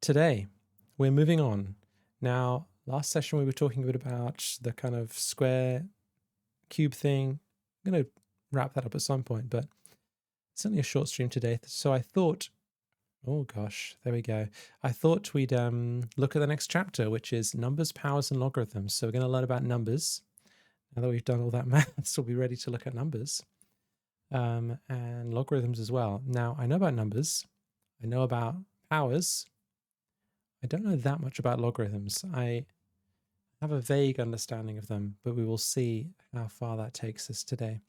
Today, we're moving on. Now, last session we were talking a bit about the kind of square cube thing. I'm going to wrap that up at some point, but it's only a short stream today. So I thought, oh gosh, there we go. I thought we'd look at the next chapter, which is numbers, powers, and logarithms. So we're going to learn about numbers. Now that we've done all that maths, we'll be ready to look at numbers and logarithms as well. Now, I know about numbers. I know about powers. I don't know that much about logarithms. I have a vague understanding of them, but we will see how far that takes us today.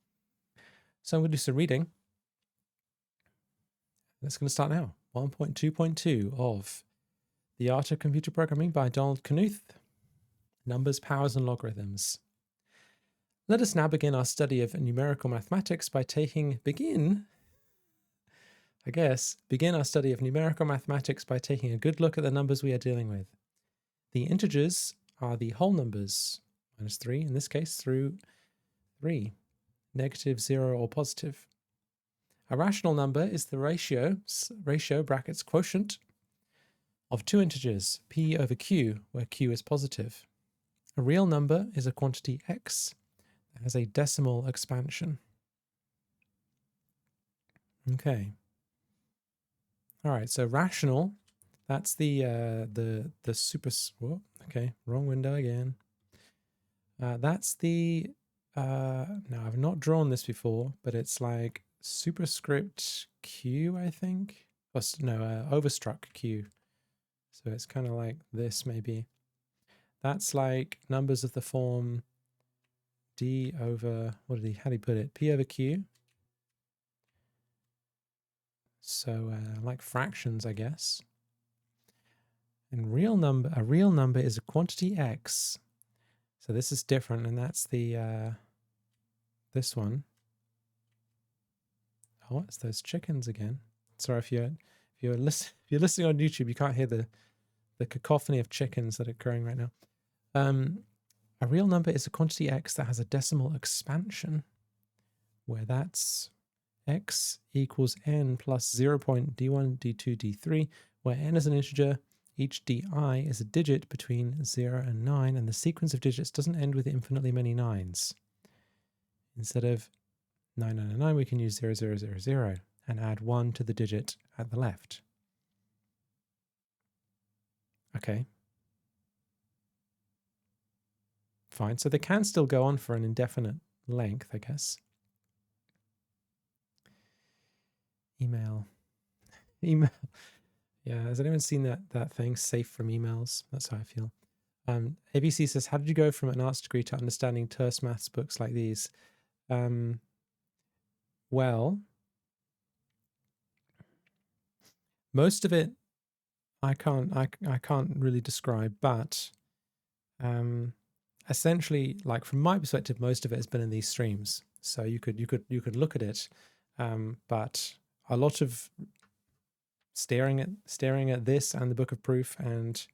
So I'm going to do some reading. That's going to start now. 1.2.2 of The Art of Computer Programming by Donald Knuth. Numbers, powers, and logarithms. Let us now begin our study of numerical mathematics by begin our study of numerical mathematics by taking a good look at the numbers we are dealing with. The integers are the whole numbers, -3 in this case, through 3, negative, 0, or positive. A rational number is the ratio brackets quotient of two integers, p over q, where q is positive. A real number is a quantity x that has a decimal expansion. Okay. All right, so rational, that's the super, whoa, okay, wrong window again. That's the, now I've not drawn this before, but it's like superscript q, I think. Or, no, overstruck q. So it's kind of like this maybe. That's like numbers of the form d over, how did he put it? P over q. So like fractions, I guess. And a real number is a quantity x. So this is different, and that's the this one. Oh, it's those chickens again. Sorry if you're listening on YouTube, you can't hear the cacophony of chickens that are occurring right now. A real number is a quantity x that has a decimal expansion, where that's x equals n plus 0.d1, d2, d3, where n is an integer. Each di is a digit between 0 and 9, and the sequence of digits doesn't end with infinitely many 9s. Instead of 999, we can use 0000 and add 1 to the digit at the left. Okay. Fine. So they can still go on for an indefinite length, I guess. Email. Yeah, has anyone seen that thing, safe from emails? That's how I feel. ABC says, how did you go from an arts degree to understanding terse maths books like these? Well, most of it I can't really describe, but essentially, like from my perspective, most of it has been in these streams. So you could look at it, but a lot of staring at this and the book of proof and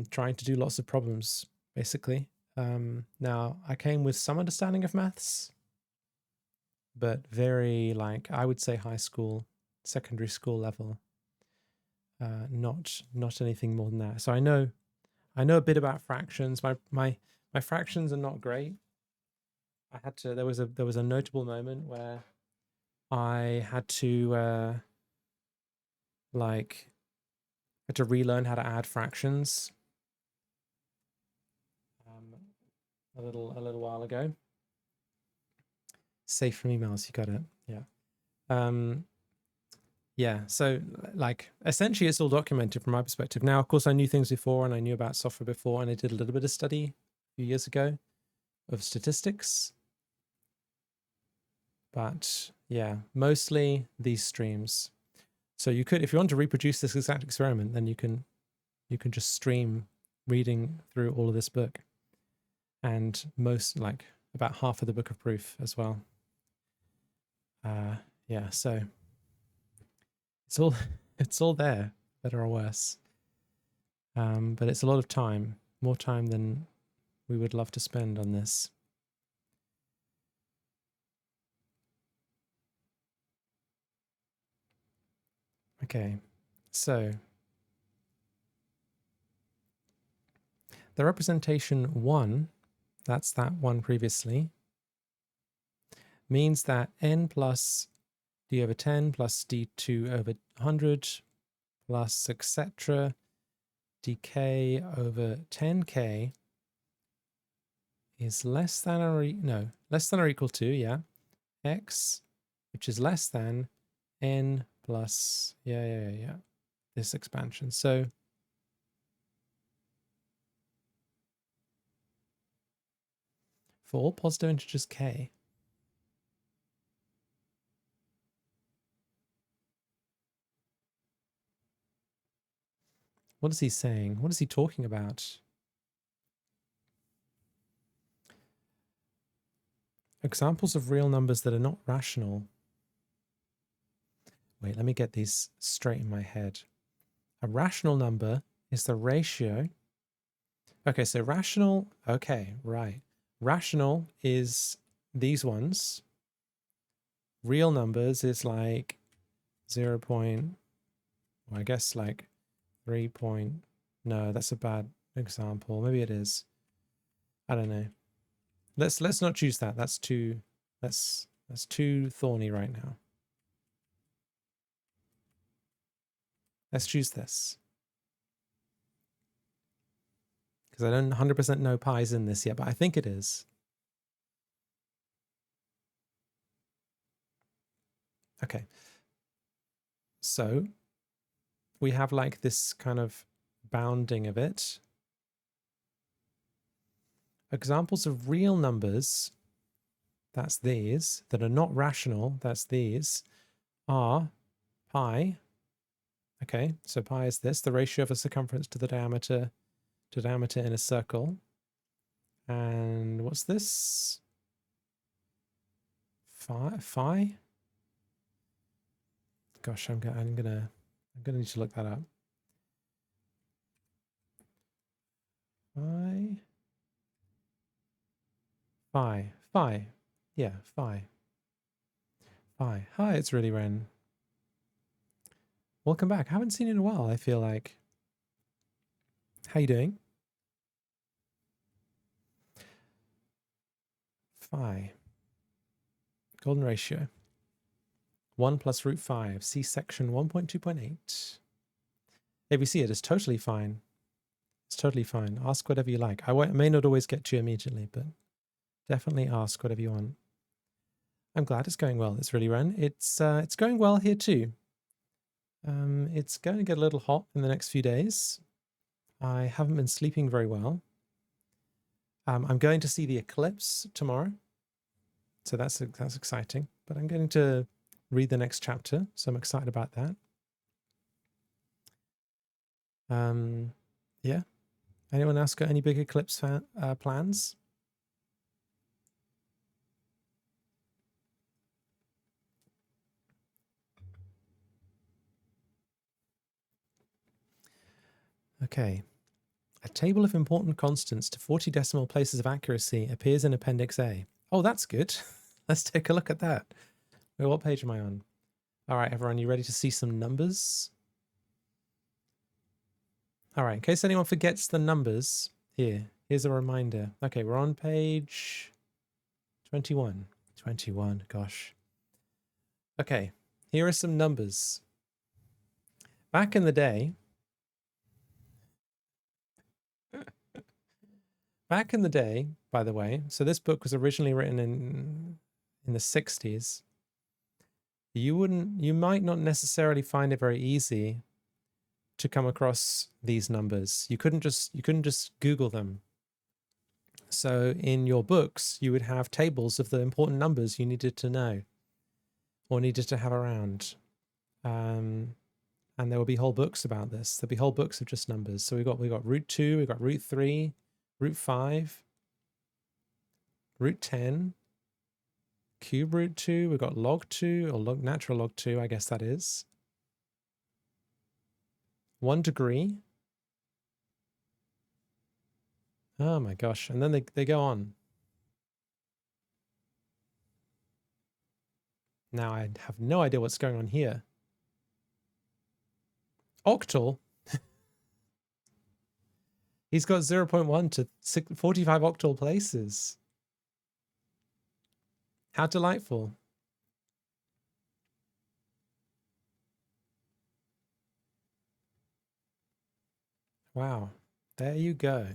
trying to do lots of problems, basically. Now, I came with some understanding of maths, but very, like, I would say high school, secondary school level, not anything more than that. So I know a bit about fractions. My fractions are not great. There was a notable moment where I had to relearn how to add fractions a little while ago. Safe from emails, you got it. Yeah. Yeah, so like essentially it's all documented from my perspective. Now, of course, I knew things before and I knew about software before, and I did a little bit of study a few years ago of statistics. But yeah, mostly these streams. So you could, if you want to reproduce this exact experiment, then you can just stream reading through all of this book, and like about half of the book of proof as well. Yeah, so it's all there, better or worse. But it's a lot of time, more time than we would love to spend on this. Okay, so the representation 1, that's that one previously, means that n plus d over 10 plus d2 over 100 plus etc. dk over 10k is less than or equal to, yeah, x, which is less than n plus, this expansion. So for all positive integers k, what is he saying? What is he talking about? Examples of real numbers that are not rational. Wait, let me get these straight in my head. A rational number is the ratio. Okay, so rational, okay, right. Rational is these ones. Real numbers is like 0. I guess like 3. No, that's a bad example. Maybe it is. I don't know. Let's not choose that. That's too thorny right now. Let's choose this. Because I don't 100% know pi's in this yet, but I think it is. Okay. So we have like this kind of bounding of it. Examples of real numbers, that's these, that are not rational, that's these, are pi. Okay, so pi is this, the ratio of the circumference to the diameter in a circle. And what's this? Phi? Gosh, I'm gonna need to look that up. Phi. Yeah, phi. Hi, it's really Ren. Welcome back. I haven't seen you in a while, I feel like. How you doing? Phi. Golden ratio. 1 plus root 5. See section 1.2.8. ABC, it is totally fine. It's totally fine. Ask whatever you like. I may not always get to you immediately, but definitely ask whatever you want. I'm glad it's going well. It's really Ren. It's going well here too. It's going to get a little hot in the next few days. I haven't been sleeping very well. I'm going to see the eclipse tomorrow, so that's exciting. But I'm going to read the next chapter, so I'm excited about that. Yeah. Anyone else got any big eclipse plans? Okay. A table of important constants to 40 decimal places of accuracy appears in Appendix A. Oh, that's good. Let's take a look at that. Wait, what page am I on? All right, everyone, you ready to see some numbers? All right, in case anyone forgets the numbers, here's a reminder. Okay, we're on page 21. 21, gosh. Okay, here are some numbers. Back in the day, by the way, so this book was originally written in the 60s. You might not necessarily find it very easy to come across these numbers. You couldn't just Google them. So in your books, you would have tables of the important numbers you needed to know or needed to have around. And there will be whole books about this. There'll be whole books of just numbers. So we got root 2, we got root 3, root 5, root 10, cube root 2, we've got log 2, or natural log 2, I guess that is. 1 degree. Oh my gosh. And then they go on. Now I have no idea what's going on here. Octal. He's got 0.1 to 45 octal places. How delightful. Wow. There you go.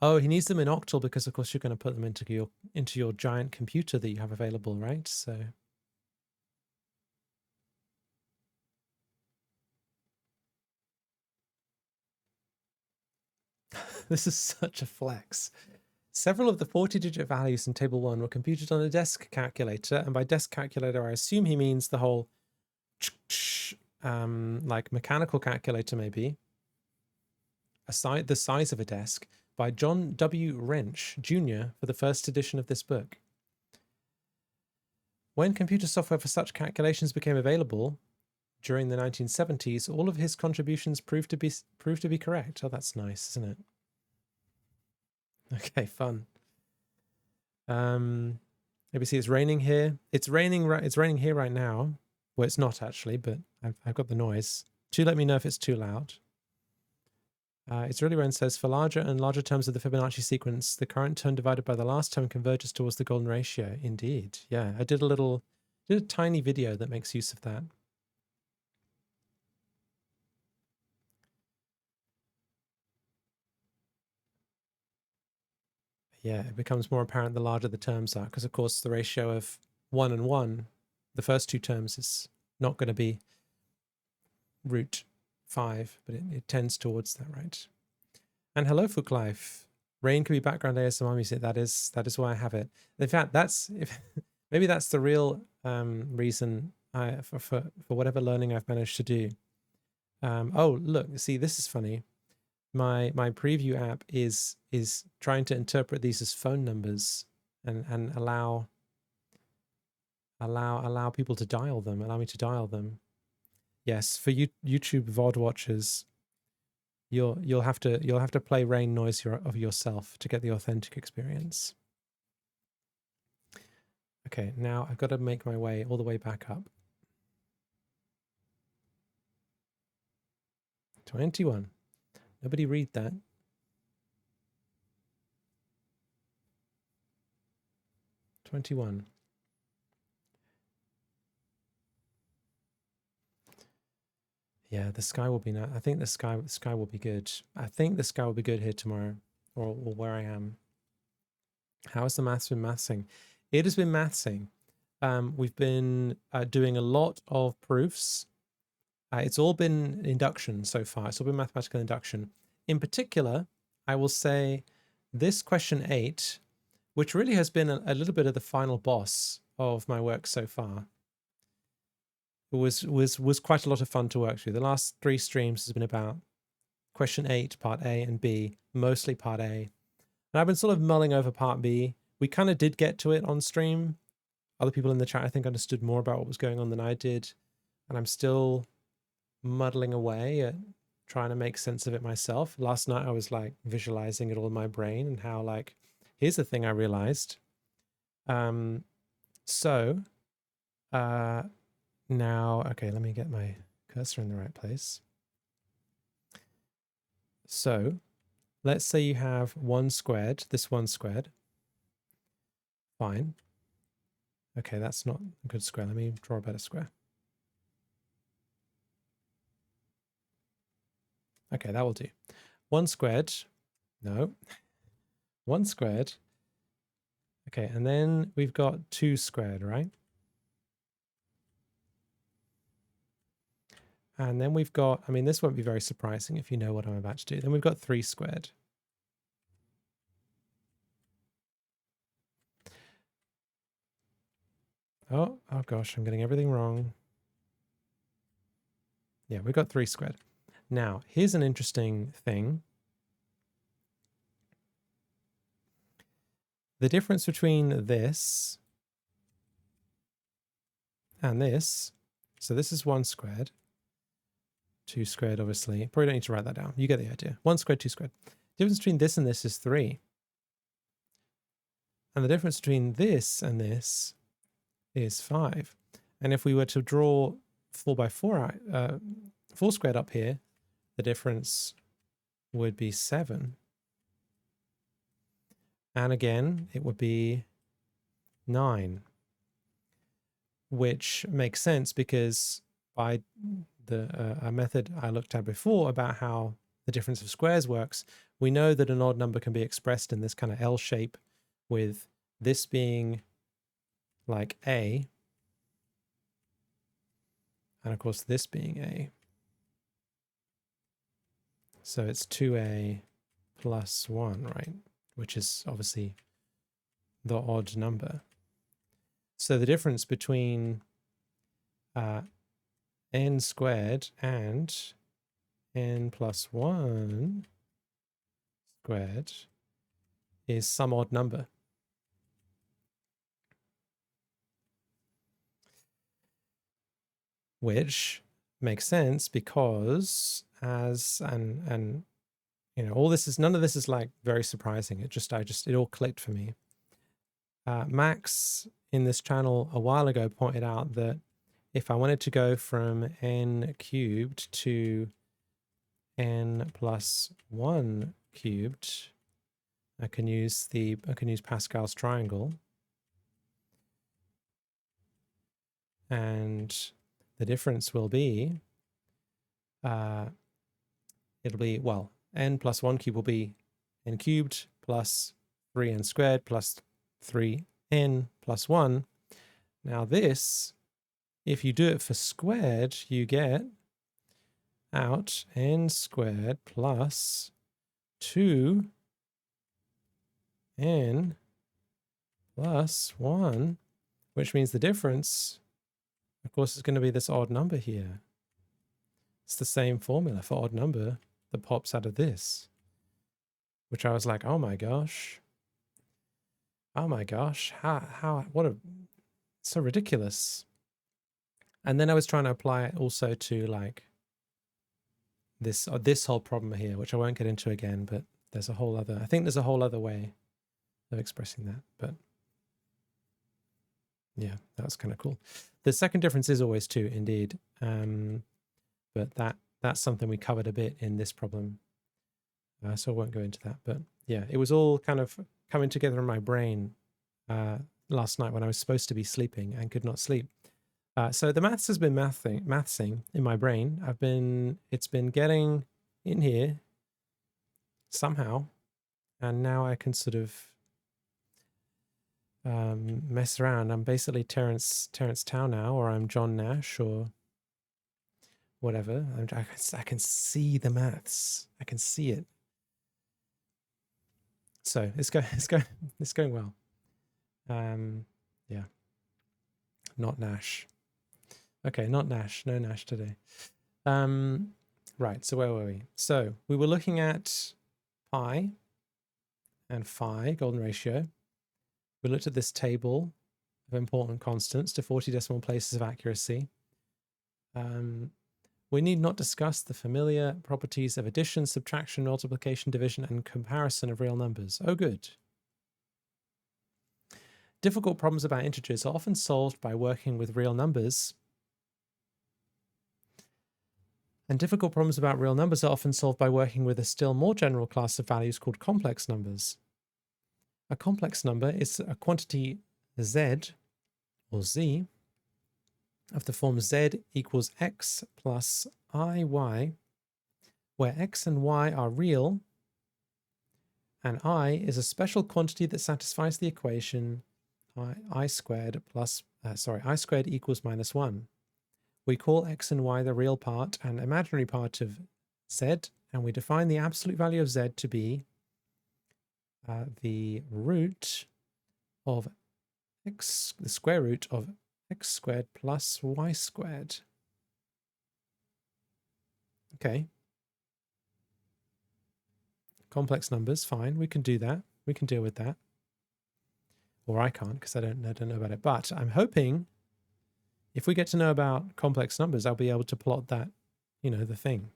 Oh, he needs them in octal because, of course, you're going to put them into your giant computer that you have available, right? So this is such a flex. Several of the 40-digit values in Table 1 were computed on a desk calculator, and by desk calculator, I assume he means the whole like mechanical calculator, maybe, the size of a desk, by John W. Wrench, Jr. for the first edition of this book. When computer software for such calculations became available during the 1970s, all of his contributions proved to be correct. Oh, that's nice, isn't it? Okay, fun. Maybe see it's raining here. It's raining here right now. Well, it's not actually, but I've got the noise. Do let me know if it's too loud. It's really when it says for larger and larger terms of the Fibonacci sequence, the current term divided by the last term converges towards the golden ratio. Indeed. Yeah, I did a tiny video that makes use of that. Yeah, it becomes more apparent the larger the terms are, because of course the ratio of 1 and 1, the first two terms, is not going to be root 5, but it tends towards that, right? And hello, Fook Life. Rain could be background ASMR music. That is why I have it. In fact, maybe that's the real reason for whatever learning I've managed to do. Oh, look, see, this is funny. My preview app is trying to interpret these as phone numbers and allow people to dial them. Allow me to dial them. Yes, for YouTube VOD watchers, you'll have to play rain noise of yourself to get the authentic experience. Okay, now I've got to make my way all the way back up. 21. Nobody read that. 21. Yeah, the sky will be now. I think the sky will be good. I think the sky will be good here tomorrow, or where I am. How has the maths been mathsing? It has been mathsing. We've been doing a lot of proofs. It's all been induction so far. It's all been mathematical induction. In particular, I will say this question 8, which really has been a little bit of the final boss of my work so far, was quite a lot of fun to work through. The last 3 streams has been about question 8, part A and B, mostly part A. And I've been sort of mulling over part B. We kind of did get to it on stream. Other people in the chat, I think, understood more about what was going on than I did. And I'm still muddling away at trying to make sense of it myself. Last night I was like visualizing it all in my brain and how, like, here's the thing I realized. Now, okay, let me get my cursor in the right place. So let's say you have 1 squared, this 1 squared. Fine. Okay, that's not a good square. Let me draw a better square. Okay, that will do. 1 squared. No. 1 squared. Okay, and then we've got 2 squared, right? And then we've got, I mean, this won't be very surprising if you know what I'm about to do. Then we've got 3 squared. Oh gosh, I'm getting everything wrong. Yeah, we've got 3 squared. Now, here's an interesting thing. The difference between this and this, so this is 1 squared. 2 squared, obviously. Probably don't need to write that down. You get the idea. 1 squared, 2 squared. The difference between this and this is 3. And the difference between this and this is 5. And if we were to draw 4 by 4, 4 squared up here, the difference would be 7. And again, it would be 9, which makes sense because by the a method I looked at before about how the difference of squares works, we know that an odd number can be expressed in this kind of L shape, with this being like A, and of course this being A. So it's 2A plus 1, right? Which is obviously the odd number. So the difference between n squared and n plus 1 squared is some odd number. Which makes sense because and you know, all this is, none of this is like very surprising. It all clicked for me. Max in this channel a while ago pointed out that if I wanted to go from n cubed to n plus 1 cubed, I can use Pascal's triangle, and the difference will be it'll be, well, n plus 1 cubed will be n cubed plus 3n squared plus 3n plus 1. Now this, if you do it for squared, you get out n squared plus 2n plus 1, which means the difference, of course, is going to be this odd number here. It's the same formula for odd number that pops out of this, which I was like, oh my gosh, so ridiculous. And then I was trying to apply it also to like this whole problem here, which I won't get into again, but there's a whole other, I think there's a whole other way of expressing that, but yeah, that's kind of cool. The second difference is always 2 indeed, but that's something we covered a bit in this problem, so I won't go into that. But yeah, it was all kind of coming together in my brain last night when I was supposed to be sleeping and could not sleep. So the maths has been mathsing in my brain. It's been getting in here somehow, and now I can sort of mess around. I'm basically Terence Tao now, or I'm John Nash, or whatever. I can see the maths. I can see it. So it's going well. Yeah. Not Nash. Okay, not Nash. No Nash today. Right, so where were we? So we were looking at pi and phi, golden ratio. We looked at this table of important constants to 40 decimal places of accuracy. We need not discuss the familiar properties of addition, subtraction, multiplication, division, and comparison of real numbers. Oh, good. Difficult problems about integers are often solved by working with real numbers. And difficult problems about real numbers are often solved by working with a still more general class of values called complex numbers. A complex number is a quantity z, or z, of the form z equals x plus iy, where x and y are real, and I is a special quantity that satisfies the equation I squared equals -1. We call x and y the real part and imaginary part of z, and we define the absolute value of z to be the root of x, the square root of x squared plus y squared. Okay. Complex numbers, fine. We can do that. We can deal with that. Or I can't because I don't know about it. But I'm hoping if we get to know about complex numbers, I'll be able to plot that, you know, the thing.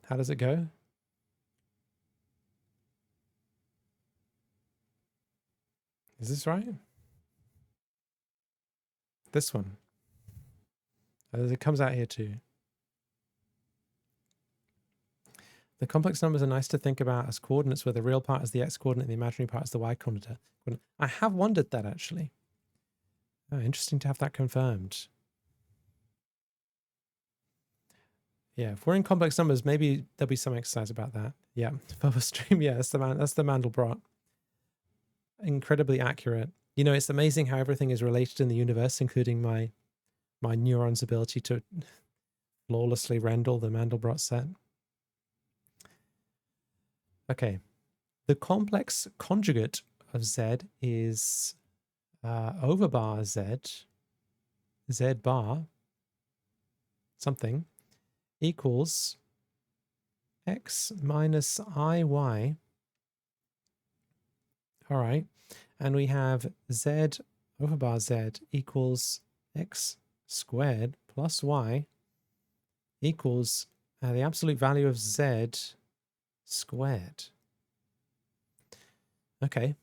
How does it go? Is this right? This one. It comes out here too. The complex numbers are nice to think about as coordinates where the real part is the x coordinate and the imaginary part is the y coordinate. I have wondered that, actually. Oh, interesting to have that confirmed. Yeah, if we're in complex numbers, maybe there'll be some exercise about that. Yeah, bubble stream. Yeah, that's the Mandelbrot. Incredibly accurate. You know, it's amazing how everything is related in the universe, including my neuron's ability to flawlessly render the Mandelbrot set. Okay, the complex conjugate of z is over bar z bar something equals x minus iy. All right, and we have z over bar z equals x squared plus y equals the absolute value of z squared. Okay,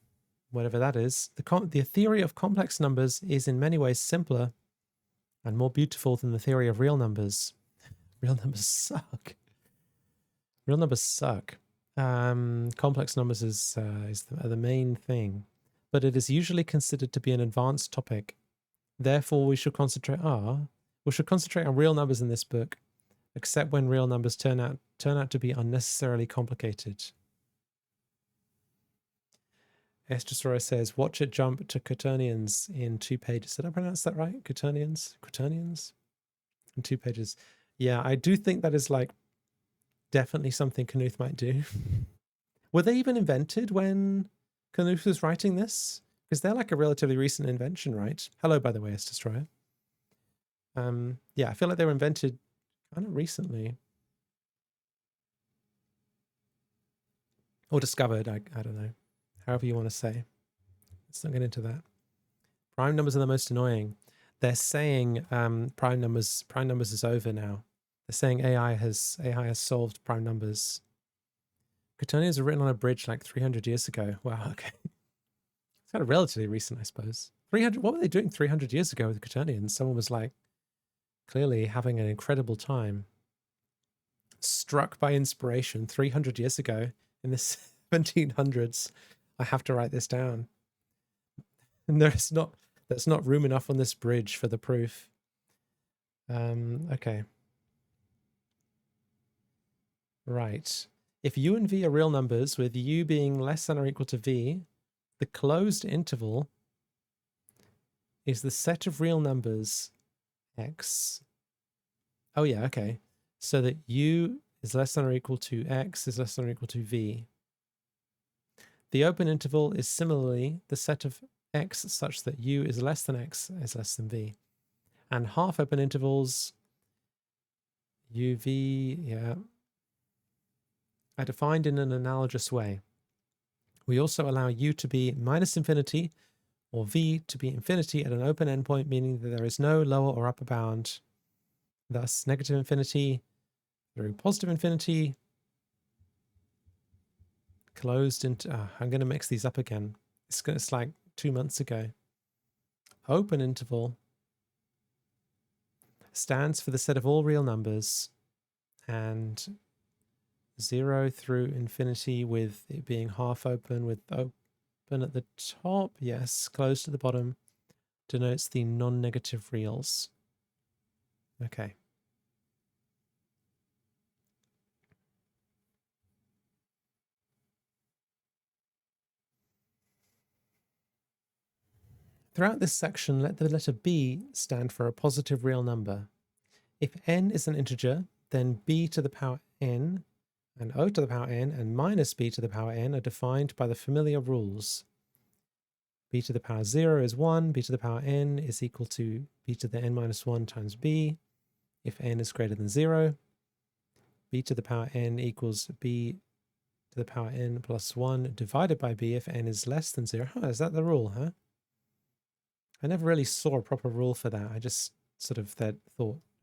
whatever that is. The theory of complex numbers is in many ways simpler and more beautiful than the theory of real numbers. Real numbers suck. Real numbers suck. Complex numbers is the main thing, but it is usually considered to be an advanced topic. Therefore, we should concentrate on real numbers in this book, except when real numbers turn out to be unnecessarily complicated. S. Destroyer says, watch it jump to quaternions in 2 pages. Did I pronounce that right? Quaternions? Quaternions? In 2 pages. Yeah, I do think that is like definitely something Knuth might do. Were they even invented when Knuth was writing this? Because they're like a relatively recent invention, right? Hello, by the way, S. Destroyer. Yeah, I feel like they were invented kind of recently. Or discovered, I don't know. However you want to say. Let's not get into that. Prime numbers are the most annoying. They're saying prime numbers is over now. They're saying AI has solved prime numbers. Quaternions were written on a bridge like 300 years ago. Wow, okay. It's kind of relatively recent, I suppose. 300. What were they doing 300 years ago with quaternions? Someone was like clearly having an incredible time. Struck by inspiration 300 years ago in the 1700s. I have to write this down. And there's not room enough on this bridge for the proof. Okay. Right. If u and v are real numbers, with u being less than or equal to v, the closed interval is the set of real numbers x. Oh yeah, okay. So that u is less than or equal to x is less than or equal to v. The open interval is similarly the set of x such that u is less than x is less than v. And half open intervals, uv, yeah, are defined in an analogous way. We also allow u to be minus infinity or v to be infinity at an open endpoint, meaning that there is no lower or upper bound. Thus, negative infinity through positive infinity, closed into, I'm going to mix these up again. It's like 2 months ago. Open interval stands for the set of all real numbers, and 0 through infinity with it being half open with open at the top, yes, closed at the bottom, denotes the non-negative reals. Okay. Throughout this section, let the letter b stand for a positive real number. If n is an integer, then b to the power n and o to the power n and minus b to the power n are defined by the familiar rules. B to the power 0 is 1, b to the power n is equal to b to the n minus 1 times b. If n is greater than 0, b to the power n equals b to the power n plus 1 divided by b if n is less than 0. Is that the rule, huh? I never really saw a proper rule for that. I just sort of thought,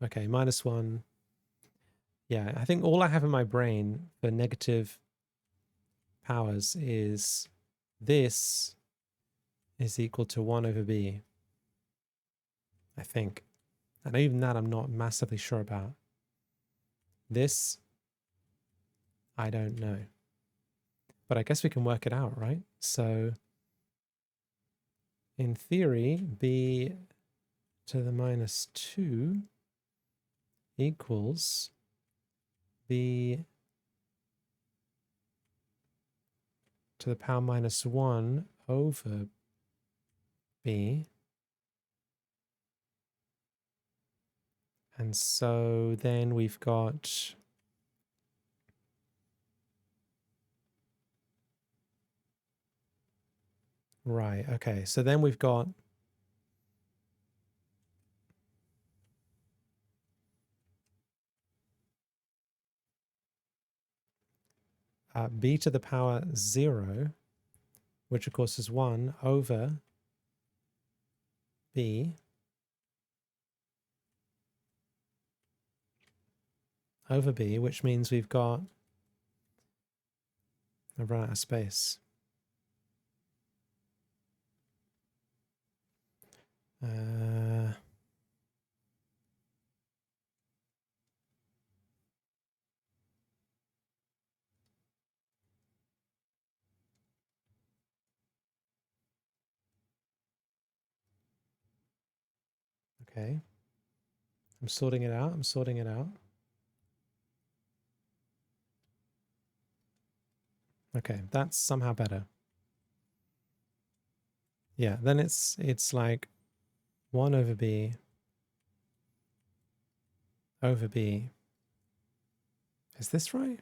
okay, minus 1. Yeah, I think all I have in my brain for negative powers is this is equal to 1 over b. I think. And even that I'm not massively sure about. This I don't know. But I guess we can work it out, right? So in theory, b to the minus 2 equals b to the power minus 1 over b. And so then we've got right, okay. So then we've got b to the power 0, which of course is 1 over b over b, which means we've got, I've run out of space. Okay. I'm sorting it out. I'm sorting it out. Okay, that's somehow better. Yeah, then it's like 1 over b over b. Is this right?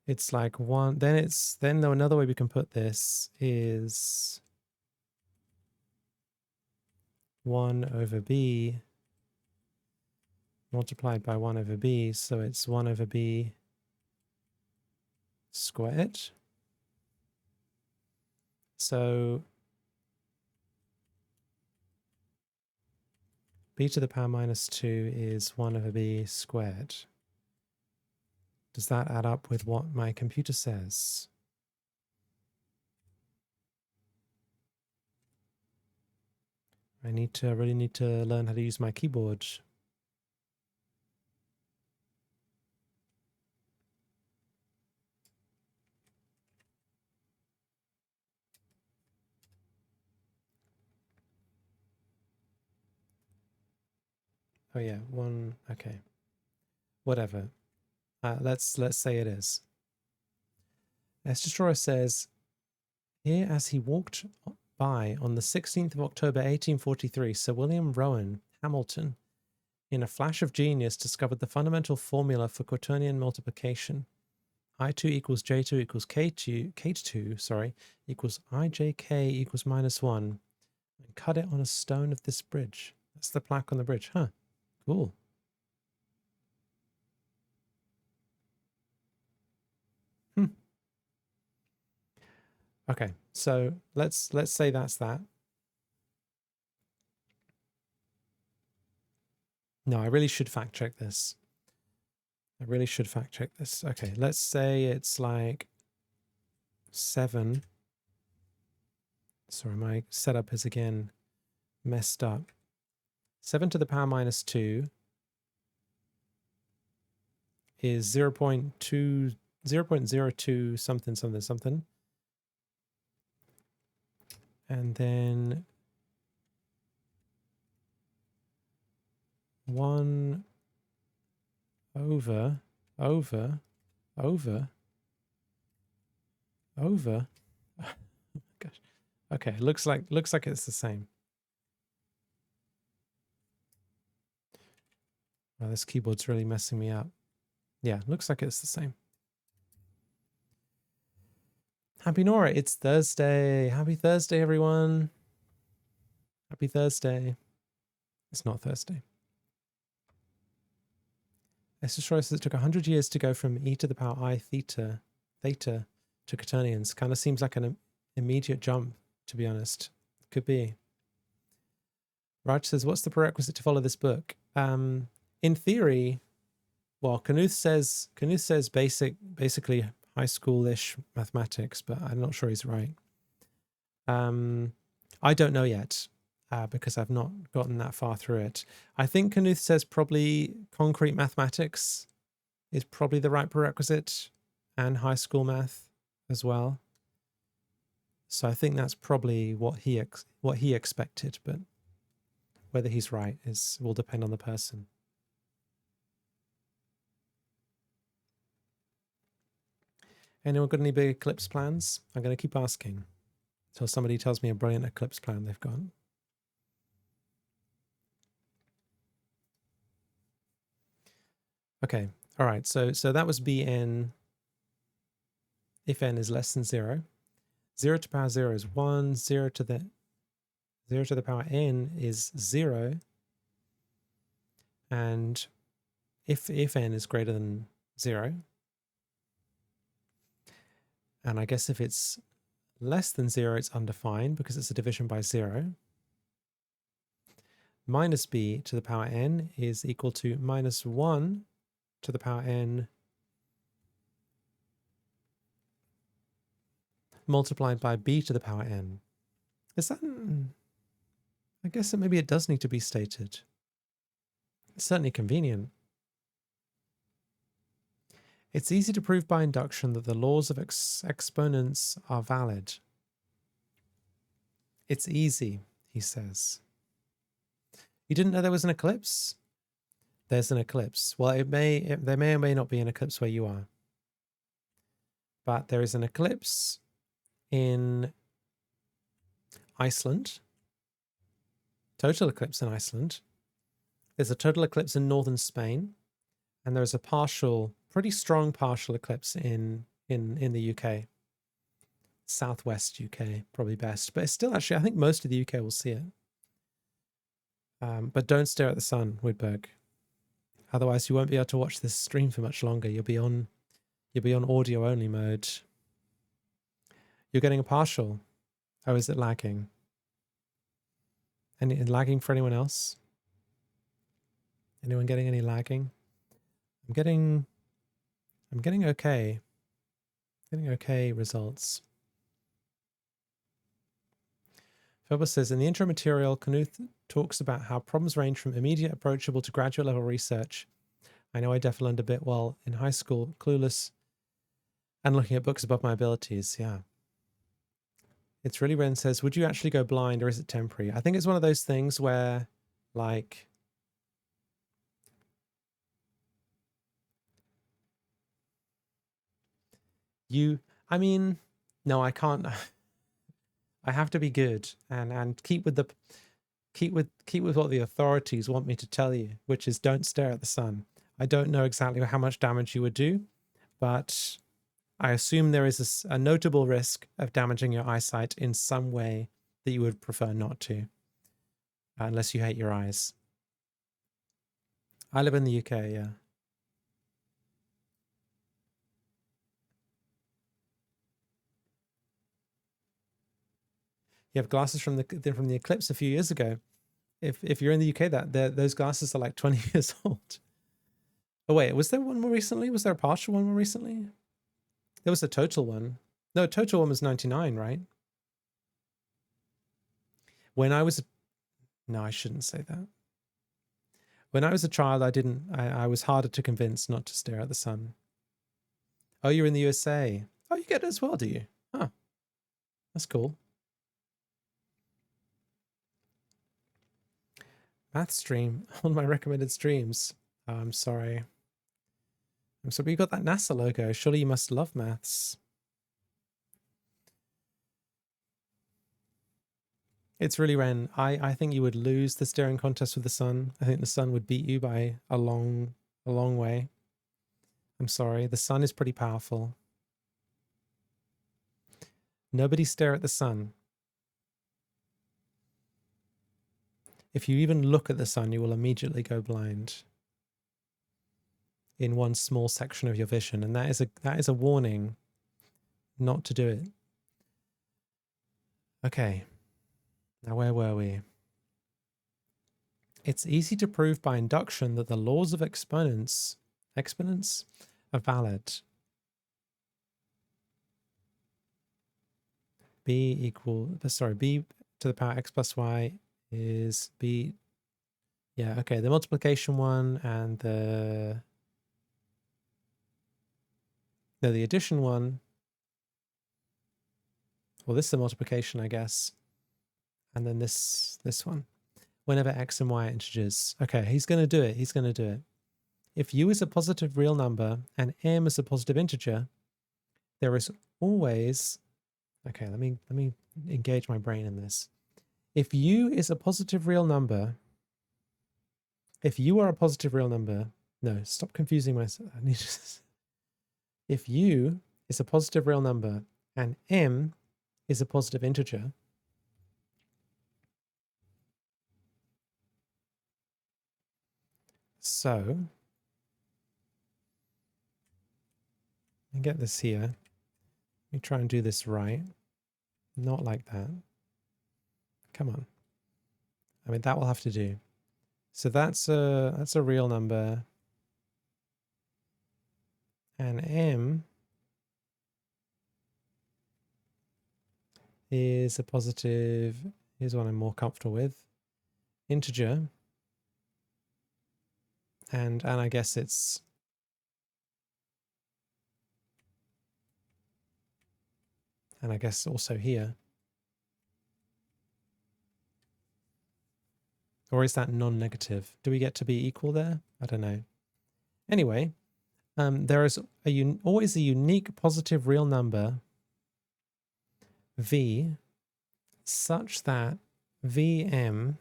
It's like 1, then another way we can put this is 1 over b multiplied by 1 over b, so it's 1 over b squared. So b to the power minus 2 is 1 over b squared. Does that add up with what my computer says? I really need to learn how to use my keyboard. Oh yeah, 1, okay. Whatever. Let's say it is. S. Destroyer says, here as he walked by on the 16th of October 1843, Sir William Rowan Hamilton, in a flash of genius, discovered the fundamental formula for quaternion multiplication. I2 equals J2 equals K2, sorry, equals IJK equals minus 1, and cut it on a stone of this bridge. That's the plaque on the bridge. Huh. Cool. Okay, so let's say that's that. No, I really should fact check this. Okay, let's say it's like 7. Sorry, my setup is again messed up. 7 to the power minus 2 is 0.02 something. And then 1 over. Oh my gosh. Okay, looks like it's the same. Oh, this keyboard's really messing me up. Yeah, looks like it's the same. Happy Nora, it's Thursday. Happy Thursday, everyone. Happy Thursday. It's not Thursday. S. Destroyer says it took 100 years to go from e to the power I theta to quaternions. Kind of seems like an immediate jump, to be honest. Could be. Raj says, what's the prerequisite to follow this book? In theory, well, Knuth says basically high school-ish mathematics, but I'm not sure he's right. I don't know yet. because I've not gotten that far through it. I think Knuth says probably concrete mathematics is probably the right prerequisite, and high school math as well. So I think that's probably what he expected, but whether he's right will depend on the person. Anyone got any big eclipse plans? I'm going to keep asking until somebody tells me a brilliant eclipse plan they've got. Okay, all right, so that was Bn if n is less than 0. 0 to the power 0 is 1, 0 to the power n is 0, and if n is greater than 0, and I guess if it's less than 0, it's undefined because it's a division by 0, minus b to the power n is equal to minus 1 to the power n multiplied by b to the power n. Is that... I guess that maybe it does need to be stated. It's certainly convenient. It's easy to prove by induction that the laws of exponents are valid. It's easy, he says. You didn't know there was an eclipse? There's an eclipse. Well, there may or may not be an eclipse where you are. But there is an eclipse in Iceland. Total eclipse in Iceland. There's a total eclipse in northern Spain. And there's a partial, pretty strong partial eclipse in the UK. Southwest UK, probably best. But it's still actually, I think most of the UK will see it. But don't stare at the sun, Woodberg. Otherwise, you won't be able to watch this stream for much longer. You'll be on audio only mode. You're getting a partial. Oh, is it lagging? Any lagging for anyone else? Anyone getting any lagging? I'm getting okay. Getting okay results. Phobos says, in the intro material, Knuth talks about how problems range from immediate approachable to graduate level research. I know I definitely learned a bit while in high school, clueless, and looking at books above my abilities. Yeah. It's really Ren says, would you actually go blind or is it temporary? I think it's one of those things where, like, I mean, no, I can't. I have to be good and keep with what the authorities want me to tell you, which is don't stare at the sun. I don't know exactly how much damage you would do, but I assume there is a notable risk of damaging your eyesight in some way that you would prefer not to, unless you hate your eyes. I live in the UK, yeah. You have glasses from the eclipse a few years ago. If you're in the UK, those glasses are like 20 years old. Oh wait, was there one more recently? Was there a partial one more recently? There was a total one. No, total one was 99, right? When I was... No, I shouldn't say that. When I was a child, I was harder to convince not to stare at the sun. Oh, you're in the USA. Oh, you get it as well, do you? Huh. That's cool. Math stream, one of my recommended streams. Oh, I'm sorry. I'm sorry, you got that NASA logo. Surely you must love maths. It's really Ren. I think you would lose the staring contest with the sun. I think the sun would beat you by a long way. I'm sorry. The sun is pretty powerful. Nobody stare at the sun. If you even look at the sun, you will immediately go blind in one small section of your vision, and that is a warning not to do it. Okay. Now where were we? It's easy to prove by induction that the laws of exponents are valid. B to the power x plus y is B. Yeah, okay, the multiplication one and the addition one. Well, this is the multiplication, I guess. And then this one. Whenever x and y are integers. Okay, he's going to do it. He's going to do it. If u is a positive real number and m is a positive integer, there is always... Okay, let me engage my brain in this. If u is a positive real number, if you are a positive real number, no, stop confusing myself. I need to... If u is a positive real number and m is a positive integer, so let me get this here. Let me try and do this right. Not like that. Come on. I mean, that will have to do. So that's a real number. And m is a positive, here's one I'm more comfortable with, integer. And I guess it's... And I guess also here. Or is that non-negative? Do we get to be equal there? I don't know. Anyway, there is always a unique positive real number, v, such that Vm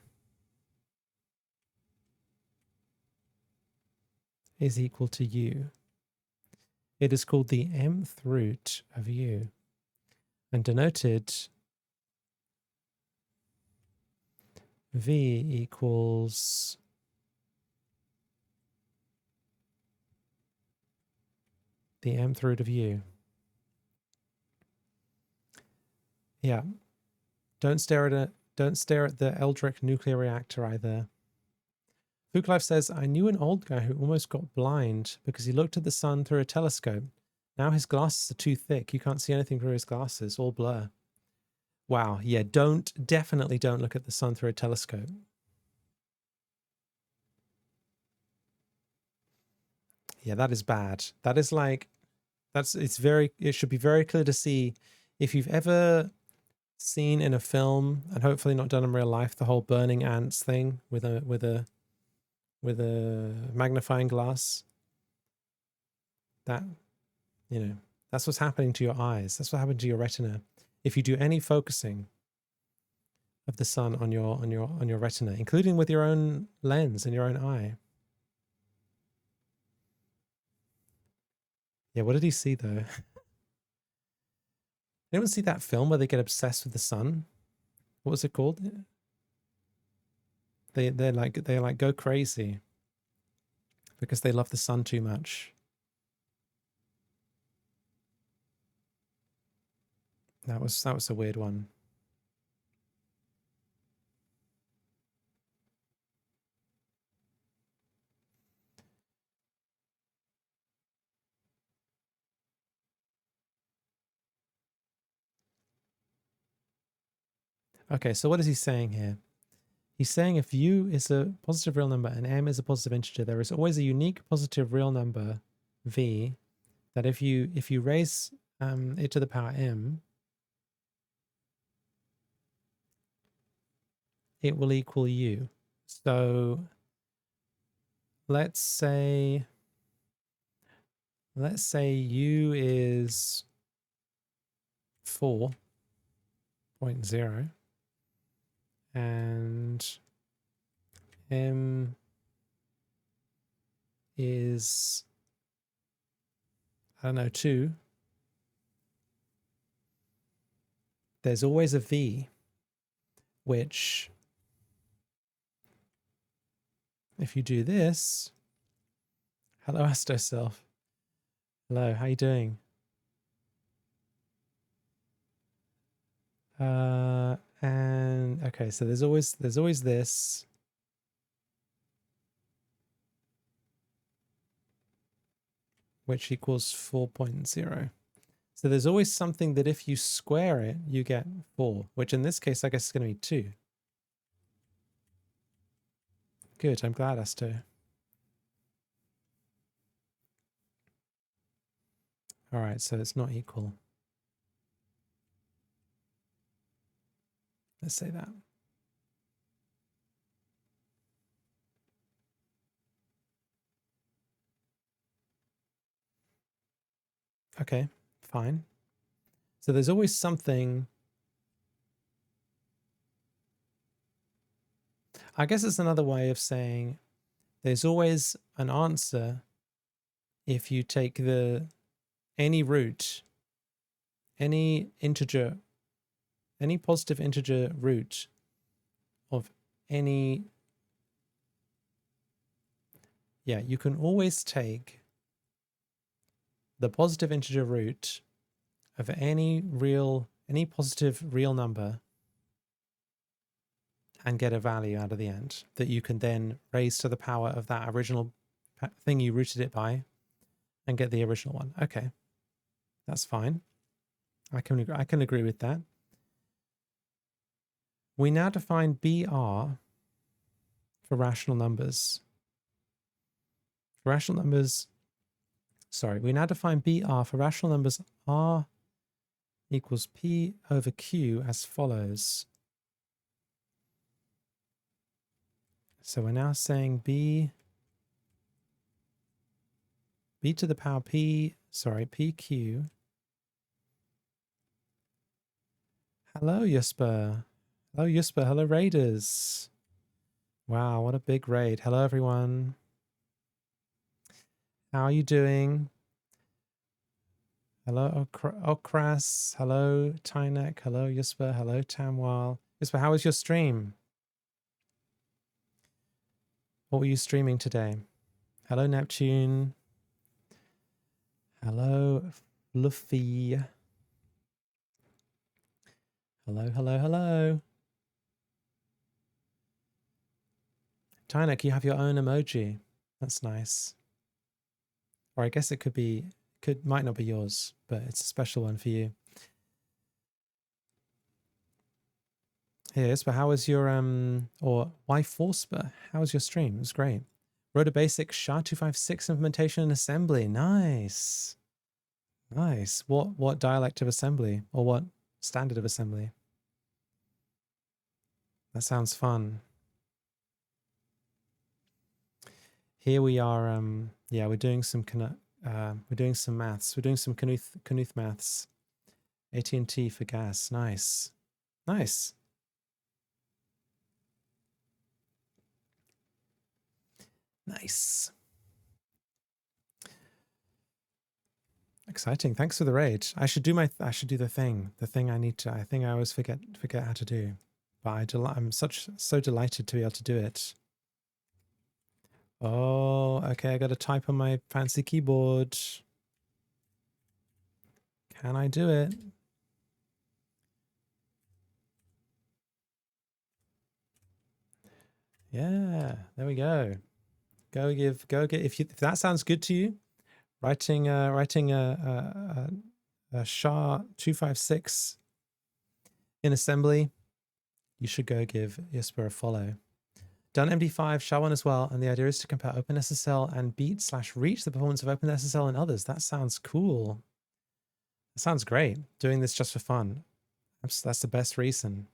is equal to u. It is called the mth root of u and denoted v equals the mth root of u. Yeah. Don't stare at the Eldrick nuclear reactor either. Fooklife says, I knew an old guy who almost got blind because he looked at the sun through a telescope. Now his glasses are too thick. You can't see anything through his glasses, all blur. Wow, yeah, definitely don't look at the sun through a telescope. Yeah, that is bad. That is like, it should be very clear to see if you've ever seen in a film, and hopefully not done in real life, the whole burning ants thing with a magnifying glass. That, you know, that's what's happening to your eyes. That's what happened to your retina. If you do any focusing of the sun on your retina, including with your own lens and your own eye. Yeah, what did he see though? Anyone see that film where they get obsessed with the sun? What was it called? They like go crazy because they love the sun too much. That was a weird one. Okay, so what is he saying here? He's saying if u is a positive real number and m is a positive integer, there is always a unique positive real number, v, that if you raise it to the power m, it will equal u. So let's say u is 4.0 and m is, I don't know, 2. There's always a v, which if you do this, hello AstroSelf. Hello, how you doing? And okay, so there's always this. Which equals 4.0. So there's always something that if you square it, you get 4, which in this case, I guess is going to be 2. Good, I'm glad, Asto. All right, so it's not equal. Let's say that. Okay, fine. So there's always something. I guess it's another way of saying there's always an answer if you take any root, any integer, any positive integer root of any. Yeah, you can always take the positive integer root of any positive real number and get a value out of the end that you can then raise to the power of that original thing you rooted it by and get the original one. Okay, that's fine. I can agree with that. We now define BR for rational numbers. For rational numbers, sorry, we now define BR for rational numbers R equals P over Q as follows. So we're now saying B to the power PQ. Hello, Jesper. Hello, Jesper. Hello, Raiders. Wow, what a big raid. Hello, everyone. How are you doing? Hello, Okras. Hello, Tynek. Hello, Jesper. Hello, Tamwal. Jesper, how was your stream? What were you streaming today? Hello, Neptune. Hello, Fluffy. Hello, hello, hello. Tynek, you have your own emoji. That's nice. Or I guess it might not be yours, but it's a special one for you. Hey, Ispa, how was your, or why Forspa? How was your stream? It was great. Wrote a basic SHA-256 implementation in assembly. Nice. Nice. What dialect of assembly or what standard of assembly? That sounds fun. Here we are, yeah, we're doing some maths. We're doing some Knuth maths. AT&T for gas. Nice. Nice. Nice. Exciting. Thanks for the raid. I should do the thing. The thing I need to, I think I always forget how to do. But I'm so delighted to be able to do it. Oh, okay. I got to type on my fancy keyboard. Can I do it? Yeah, there we go. Go get if that sounds good to you, writing a SHA-256 in assembly, you should go give Jesper a follow. Done MD5 SHA-1 as well, and the idea is to compare OpenSSL and beat/reach the performance of OpenSSL and others. That sounds cool. That sounds great. Doing this just for fun. That's the best reason.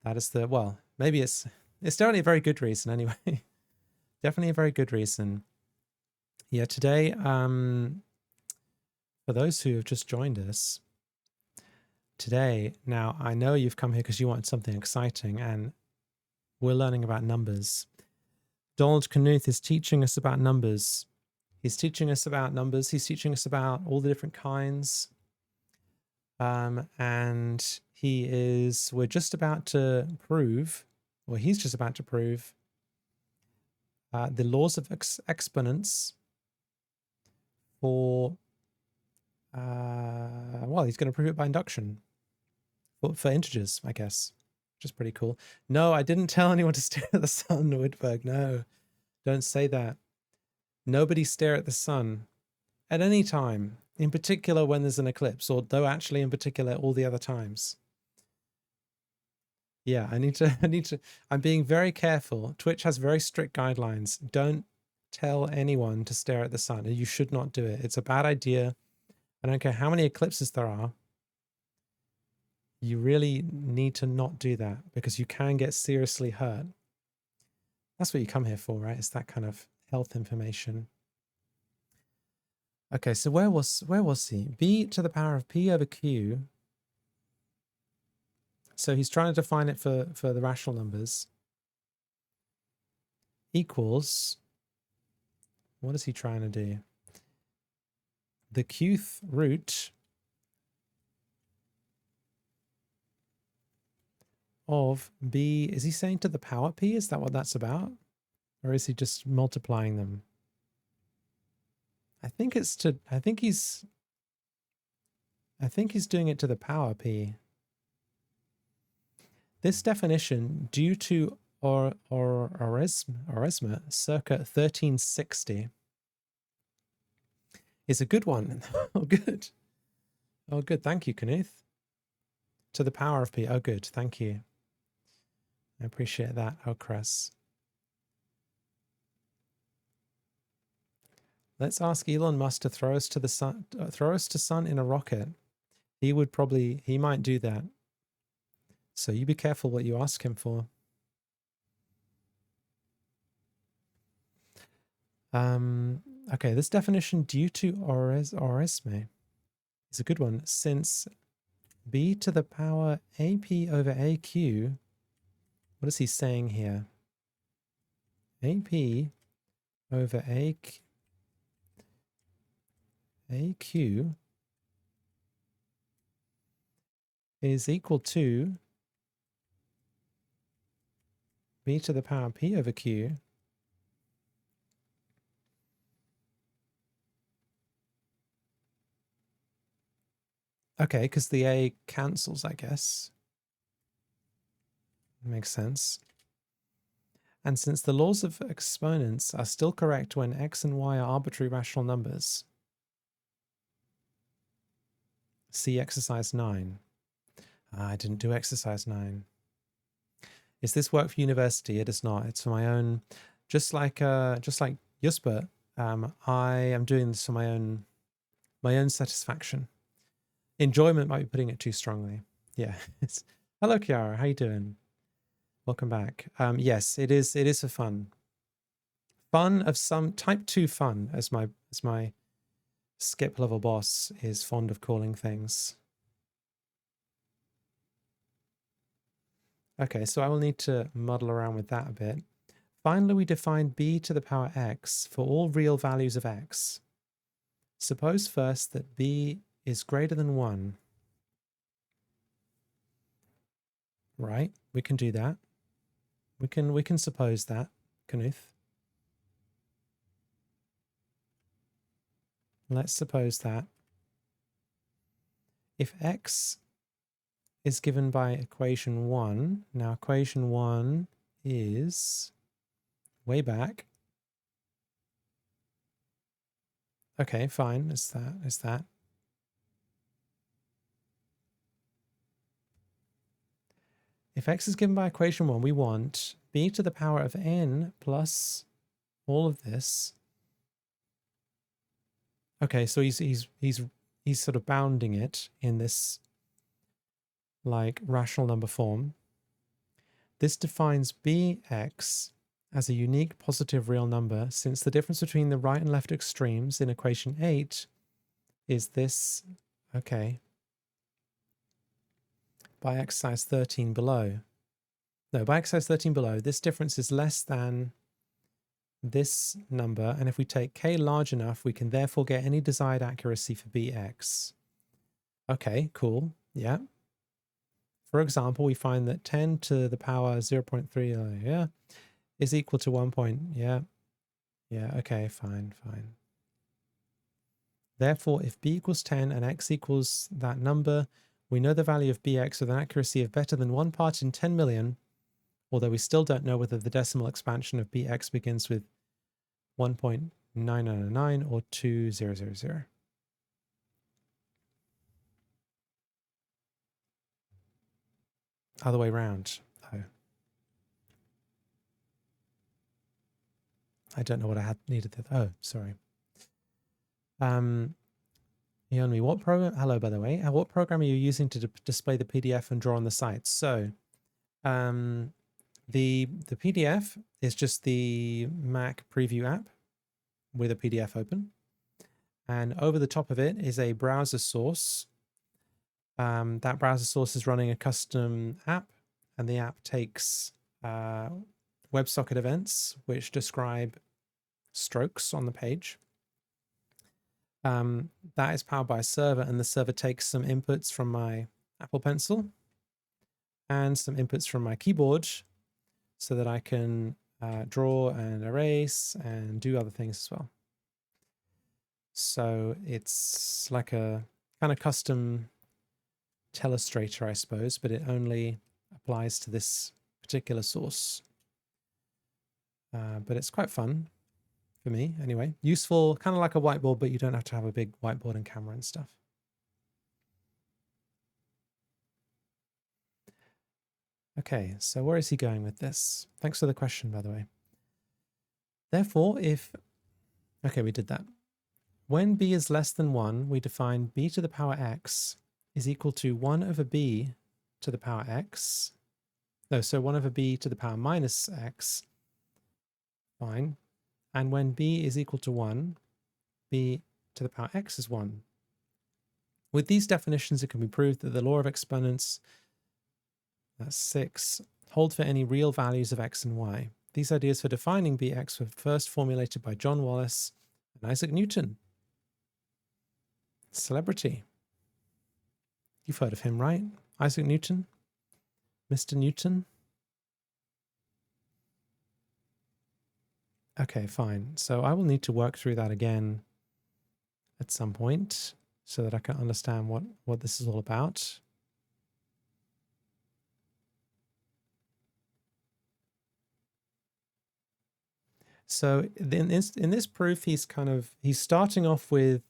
That is well, maybe it's definitely a very good reason anyway. Definitely a very good reason. Yeah, today, for those who have just joined us, today, now I know you've come here because you want something exciting, and we're learning about numbers. Donald Knuth is teaching us about numbers. He's teaching us about numbers. He's teaching us about all the different kinds. And we're just about to prove, or he's just about to prove, the laws of exponents for, well, he's going to prove it by induction for integers, I guess, which is pretty cool. No, I didn't tell anyone to stare at the sun, Woodberg. No, don't say that. Nobody stare at the sun at any time, in particular when there's an eclipse, or though actually in particular all the other times. Yeah, I'm being very careful. Twitch has very strict guidelines. Don't tell anyone to stare at the sun. You should not do it. It's a bad idea. I don't care how many eclipses there are. You really need to not do that because you can get seriously hurt. That's what you come here for, right? It's that kind of health information. Okay, so where was he? B to the power of P over Q. So he's trying to define it for the rational numbers. Equals, what is he trying to do? The Knuth root of B, is he saying to the power P? Is that what that's about? Or is he just multiplying them? I think he's doing it to the power P. This definition, due to Oresme circa 1360, is a good one. Oh, good. Oh, good. Thank you, Knuth. To the power of P. Oh, good. Thank you. I appreciate that, Okras. Let's ask Elon Musk to throw us to the sun, sun in a rocket. He might do that. So you be careful what you ask him for. Okay, this definition due to Oresme is a good one, since B to the power AP over AQ, what is he saying here? AP over AQ is equal to B to the power P over Q okay, because the A cancels, I guess. Makes sense. And since the laws of exponents are still correct when x and y are arbitrary rational numbers, see exercise 9. I didn't do exercise 9. Is this work for university? It is not. It's for my own, just like Jusper, I am doing this for my own satisfaction. Enjoyment might be putting it too strongly. Yeah. Hello, Kiara. How you doing? Welcome back. Yes, it is for fun. Fun of some type 2 fun, as my skip level boss is fond of calling things. Okay, so I will need to muddle around with that a bit. Finally, we define b to the power x for all real values of x. Suppose first that b is greater than 1. Right, we can do that. We can suppose that, Knuth. Let's suppose that if x is given by equation 1, now equation 1 is way back. Okay, fine, is that. If x is given by equation 1, we want b to the power of n plus all of this. Okay, so he's sort of bounding it in this like rational number form. This defines bx as a unique positive real number, since the difference between the right and left extremes in equation 8 is this, okay, by exercise 13 below. No, by exercise 13 below, this difference is less than this number, and if we take k large enough, we can therefore get any desired accuracy for bx. Okay, cool, yeah. For example, we find that 10 to the power 0.3, yeah, is equal to 1 point, yeah, okay, fine. Therefore, if b equals 10 and x equals that number, we know the value of bx with an accuracy of better than 1 part in 10 million, although we still don't know whether the decimal expansion of bx begins with 1.999 or 2000. Other way around. I don't know what I had needed there. Oh, sorry. Yoni, what program? Hello, by the way. What program are you using to display the PDF and draw on the site? So, the PDF is just the Mac preview app with a PDF open, and over the top of it is a browser source. That browser source is running a custom app, and the app takes WebSocket events which describe strokes on the page. That is powered by a server, and the server takes some inputs from my Apple Pencil and some inputs from my keyboard so that I can draw and erase and do other things as well. So it's like a kind of custom Telestrator, I suppose, but it only applies to this particular source. But it's quite fun for me anyway. Useful, kind of like a whiteboard, but you don't have to have a big whiteboard and camera and stuff. Okay, so where is he going with this? Thanks for the question, by the way. Therefore, okay, we did that. When b is less than 1, we define b to the power x is equal to 1 over b to the power x. No, so 1 over b to the power minus x. Fine. And when b is equal to 1, b to the power x is 1. With these definitions, it can be proved that the law of exponents, that's 6, hold for any real values of x and y. These ideas for defining bx were first formulated by John Wallis and Isaac Newton. Celebrity. You've heard of him, right? Isaac Newton? Mr. Newton? Okay, fine. So I will need to work through that again at some point so that I can understand what this is all about. So in this proof, he's starting off with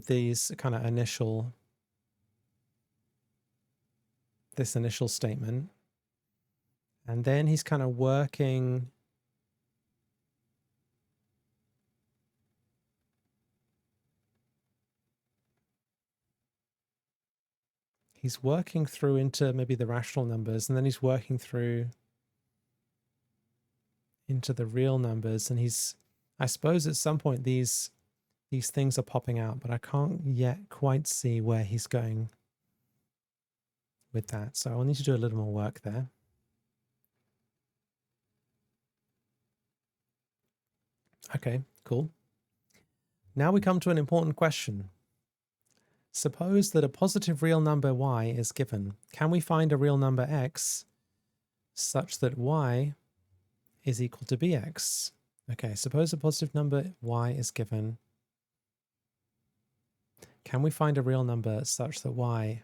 these kind of this initial statement, and then he's kind of working through into maybe the rational numbers, and then he's working through into the real numbers, and I suppose at some point these things are popping out, but I can't yet quite see where he's going with that. So I'll need to do a little more work there. Okay, cool. Now we come to an important question. Suppose that a positive real number y is given. Can we find a real number x such that y is equal to bx? Okay, suppose a positive number y is given. Can we find a real number such that y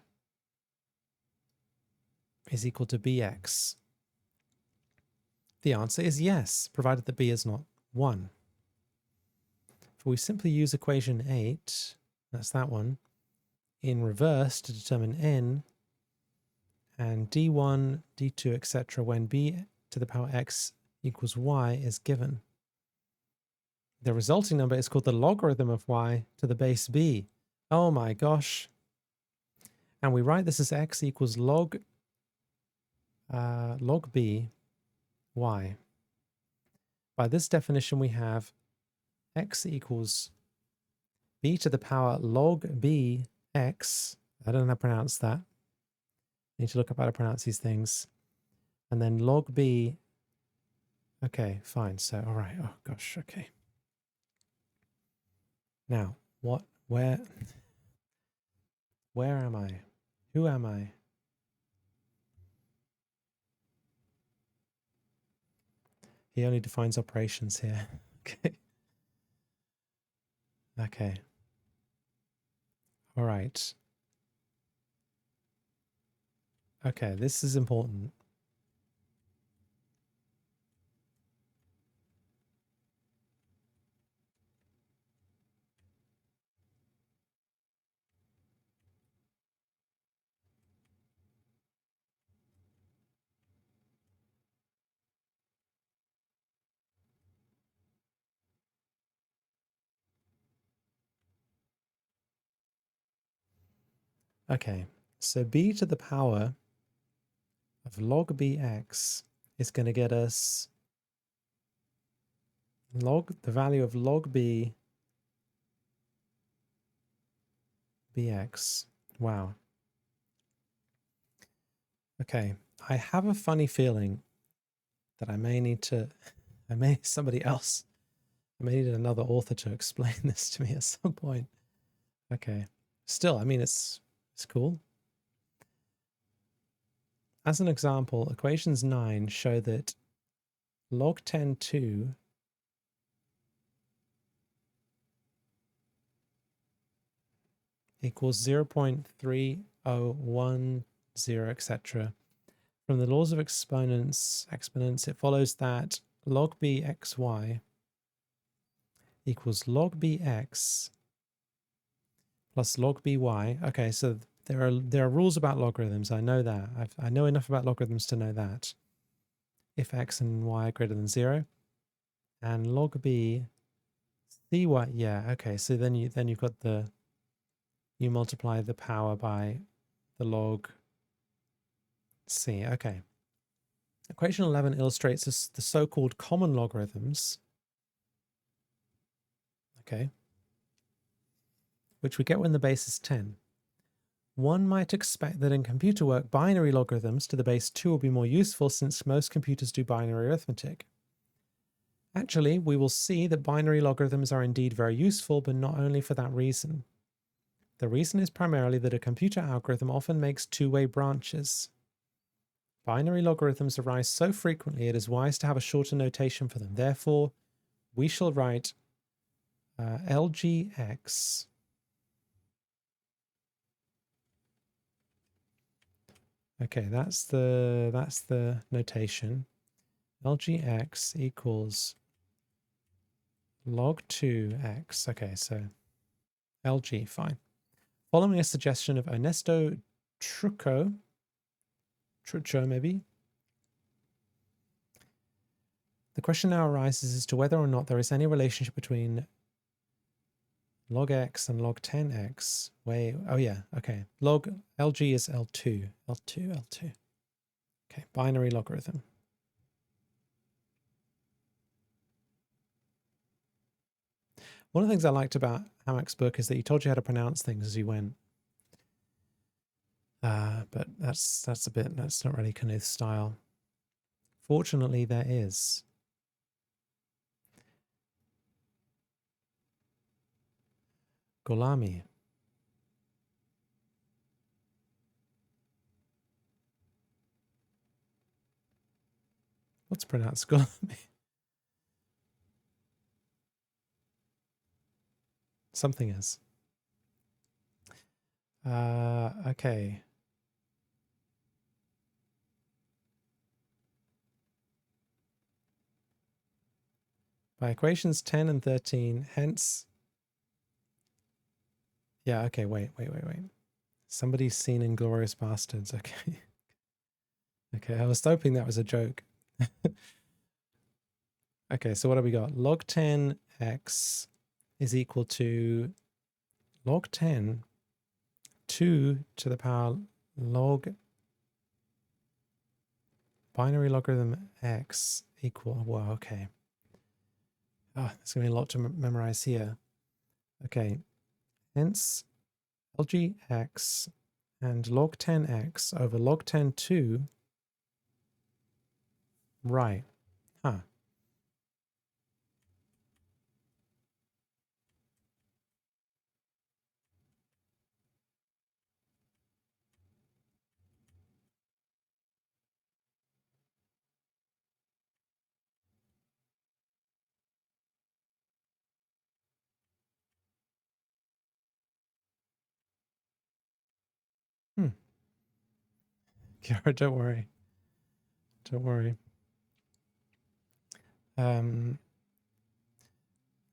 is equal to bx? The answer is yes, provided that b is not 1. If we simply use equation 8, that's that one, in reverse to determine n, and d1, d2, etc. when b to the power x equals y is given. The resulting number is called the logarithm of y to the base b. Oh my gosh. And we write this as x equals log b y. By this definition, we have x equals b to the power log b x. I don't know how to pronounce that. I need to look up how to pronounce these things. And then log b. Okay, fine. So, all right. Oh gosh. Okay. Now, where am I? Who am I? He only defines operations here. Okay. Okay. All right. Okay, this is important. Okay, so b to the power of log bx is going to get us the value of log b bx. Wow. Okay, I have a funny feeling that I may need somebody else, I may need another author to explain this to me at some point. Okay, still, I mean, it's cool. As an example, equations 9 show that log 10(2) equals 0.3010, etc. From the laws of exponents, it follows that log bxy equals log bx plus log by. Okay, so there are rules about logarithms. I know that. I know enough about logarithms to know that. If x and y are greater than 0, and log b cy, yeah, okay. So then you've got you multiply the power by the log c. Okay. Equation 11 illustrates the so-called common logarithms. Okay. Which we get when the base is 10. One might expect that in computer work, binary logarithms to the base 2 will be more useful since most computers do binary arithmetic. Actually, we will see that binary logarithms are indeed very useful, but not only for that reason. The reason is primarily that a computer algorithm often makes two-way branches. Binary logarithms arise so frequently it is wise to have a shorter notation for them. Therefore, we shall write LGX Okay, that's the notation. LGX equals log 2x. Okay, so LG, fine. Following a suggestion of Ernesto Trucco maybe. The question now arises as to whether or not there is any relationship between log x and log 10x. Wait, oh yeah, okay. Log LG is L2. Okay, binary logarithm. One of the things I liked about Hammack's book is that he told you how to pronounce things as you went. But that's not really Knuth's style. Fortunately, there is. Golami. What's pronounced Golami? Something is. Okay. By equations 10 and 13, hence... Yeah, okay, wait. Somebody's seen Inglourious Bastards, okay. Okay, I was hoping that was a joke. Okay, so what have we got? Log 10x is equal to log 10 2 to the power log binary logarithm x equal, wow, okay. Oh, there's going to be a lot to memorize here. Okay, hence LGX and log 10x over log 10 2. Right. Huh. Kiara, don't worry. Don't worry.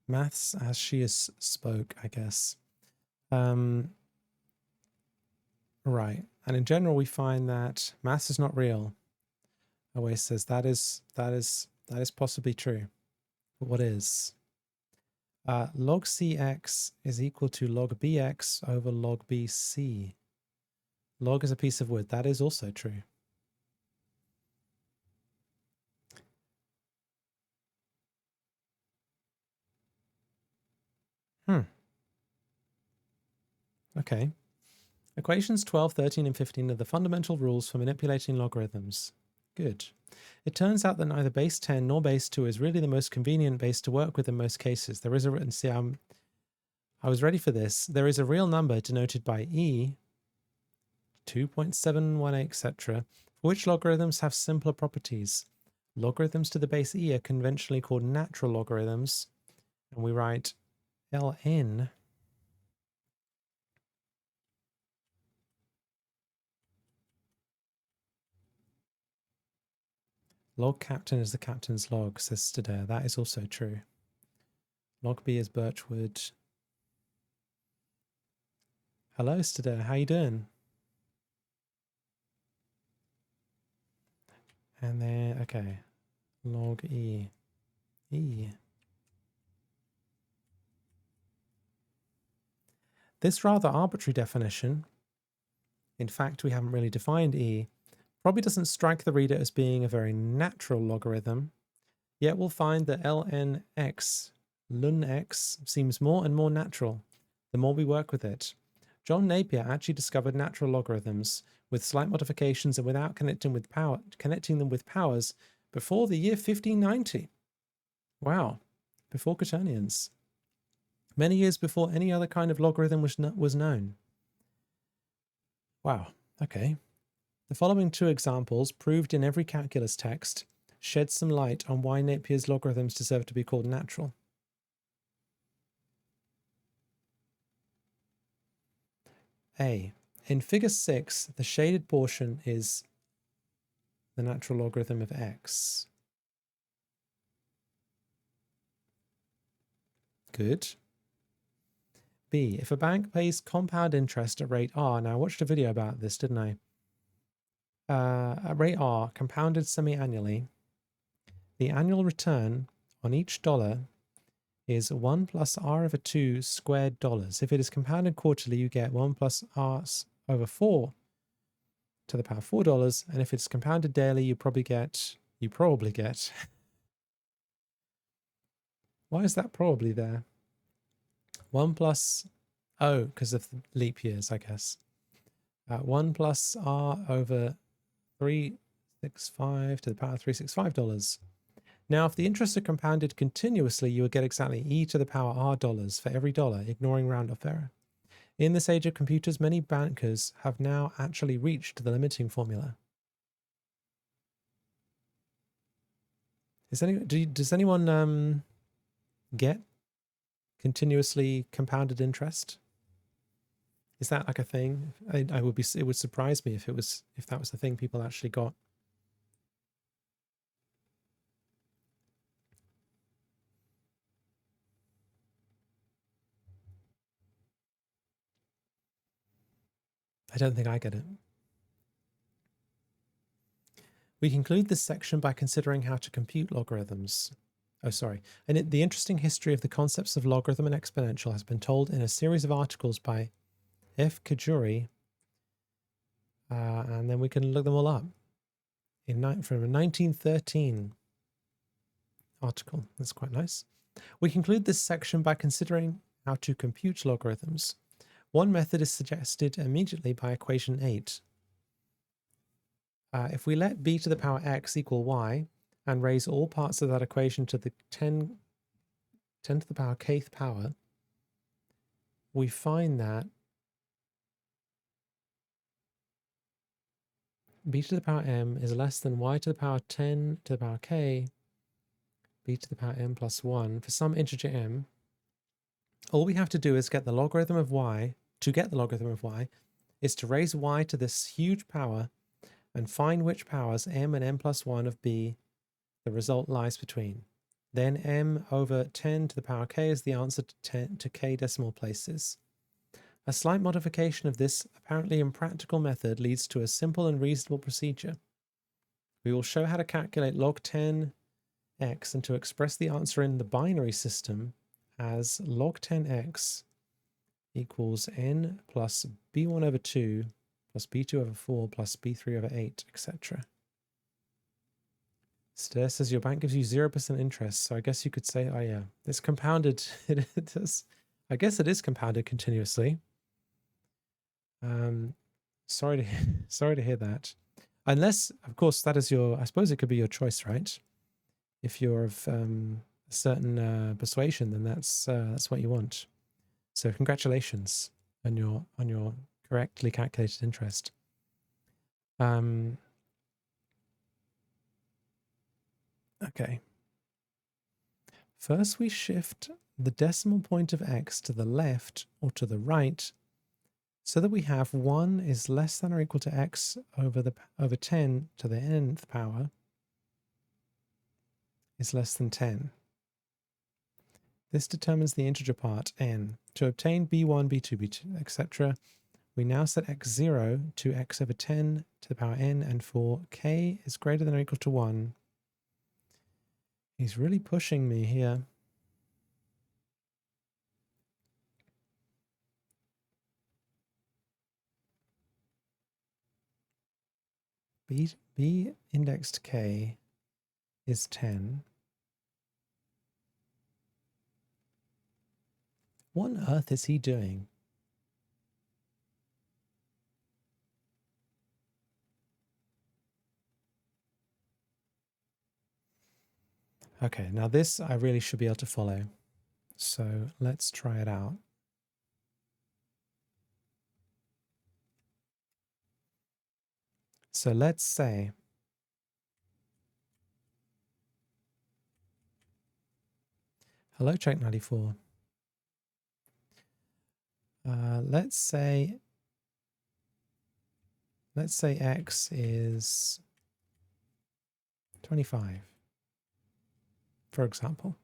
Maths as she is spoke, I guess. Right. And in general, we find that maths is not real. Always says that is possibly true. But what is? Log cx is equal to log bx over log bc. Log is a piece of wood. That is also true. Okay. Equations 12, 13, and 15 are the fundamental rules for manipulating logarithms. Good. It turns out that neither base 10 nor base 2 is really the most convenient base to work with in most cases. There is and see, I was ready for this. There is a real number denoted by e, 2.718, etc., for which logarithms have simpler properties. Logarithms to the base e are conventionally called natural logarithms, and we write ln log captain is the captain's log, says Stadair. That is also true. Log B is Birchwood. Hello, Stadair. How you doing? And then, okay, log E. This rather arbitrary definition, in fact, we haven't really defined E, probably doesn't strike the reader as being a very natural logarithm, yet we'll find that ln x seems more and more natural the more we work with it. John Napier actually discovered natural logarithms with slight modifications and without connecting them with powers before the year 1590. Wow, before quaternions. Many years before any other kind of logarithm was known. Wow, okay. The following two examples, proved in every calculus text, shed some light on why Napier's logarithms deserve to be called natural. A. In figure 6, the shaded portion is the natural logarithm of x. Good. B. If a bank pays compound interest at rate R, now I watched a video about this, didn't I? At rate R, compounded semi-annually, the annual return on each dollar is 1 plus R over 2 squared dollars. If it is compounded quarterly, you get 1 plus R over 4 to the power of $4. And if it's compounded daily, you probably get why is that probably there? 1 plus, oh, because of leap years, I guess. 1 plus R over 365 to the power of $365. Now, if the interests are compounded continuously, you will get exactly e to the power r dollars for every dollar, ignoring round-off error. In this age of computers, many bankers have now actually reached the limiting formula. Does anyone get continuously compounded interest? Is that like a thing? It would surprise me if that was the thing people actually got. I don't think I get it. We conclude this section by considering how to compute logarithms. Oh, sorry. And the interesting history of the concepts of logarithm and exponential has been told in a series of articles by F. Kajuri, and then we can look them all up. From a 1913 article. That's quite nice. We conclude this section by considering how to compute logarithms. One method is suggested immediately by equation 8. If we let b to the power x equal y and raise all parts of that equation to the 10 to the power kth power, we find that b to the power m is less than y to the power 10 to the power k, b to the power m plus 1 for some integer m. All we have to do is get the logarithm of y. To get the logarithm of y is to raise y to this huge power and find which powers m and m plus 1 of b the result lies between. Then m over 10 to the power k is the answer to k decimal places. A slight modification of this apparently impractical method leads to a simple and reasonable procedure. We will show how to calculate log 10x and to express the answer in the binary system as log 10x equals n plus b1 over 2 plus b2 over 4 plus b3 over 8, etc. Stair says your bank gives you 0% interest, so I guess you could say, oh yeah, it's compounded. It is. I guess it is compounded continuously. Sorry to sorry to hear that. Unless, of course, that is your. I suppose it could be your choice, right? If you're of a certain persuasion, then that's what you want. So congratulations on your correctly calculated interest. Okay. First, we shift the decimal point of x to the left or to the right, so that we have 1 is less than or equal to x over 10 to the nth power is less than 10. This determines the integer part n. To obtain b1, b2, b2, etc., we now set x0 to x over 10 to the power n, and for k is greater than or equal to 1. He's really pushing me here. b indexed k is 10. What on earth is he doing? Okay, now this I really should be able to follow. So let's try it out. So let's say hello, Check94. Let's say x is 25, for example.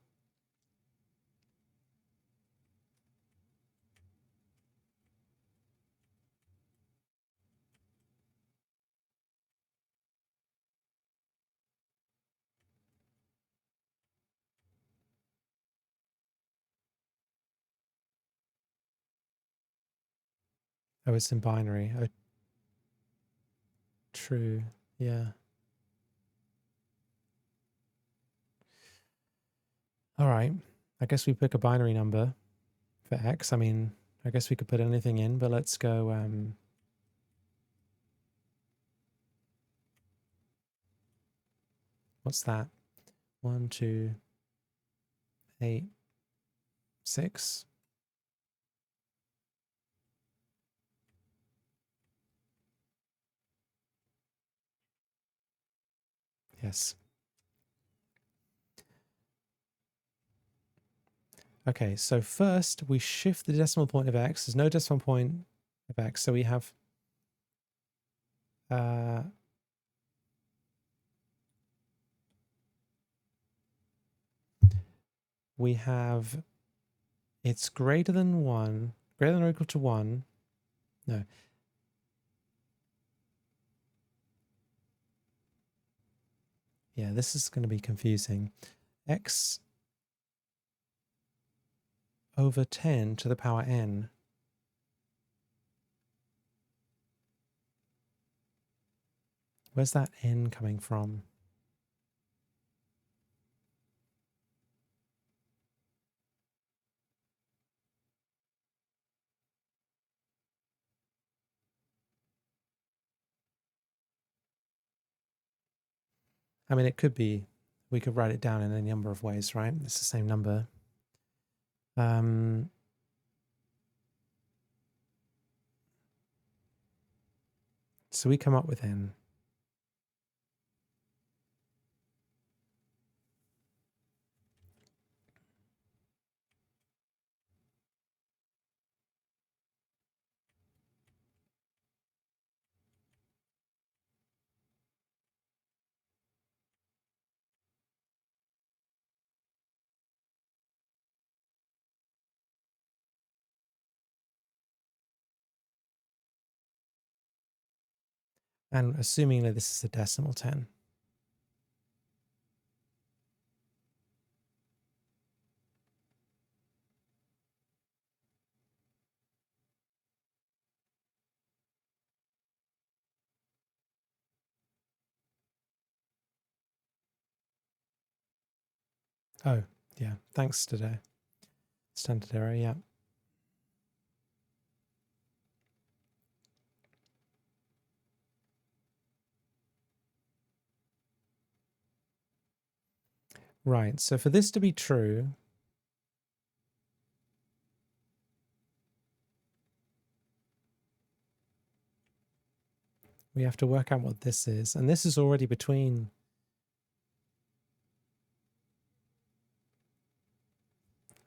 Oh, it's in binary. Oh, true. Yeah. All right. I guess we pick a binary number for x. I mean, I guess we could put anything in, but let's go what's that? 1, 2, 8, 6. Yes. Okay, so first we shift the decimal point of x. There's no decimal point of x, so we have it's greater than 1, greater than or equal to 1. No. Yeah, this is going to be confusing. X over 10 to the power n. Where's that n coming from? I mean, it could be, we could write it down in any number of ways, right? It's the same number. So we come up with n. And assuming that this is a decimal 10. Oh, yeah. Thanks today. Standard error, yeah. Right, so for this to be true, we have to work out what this is. And this is already between...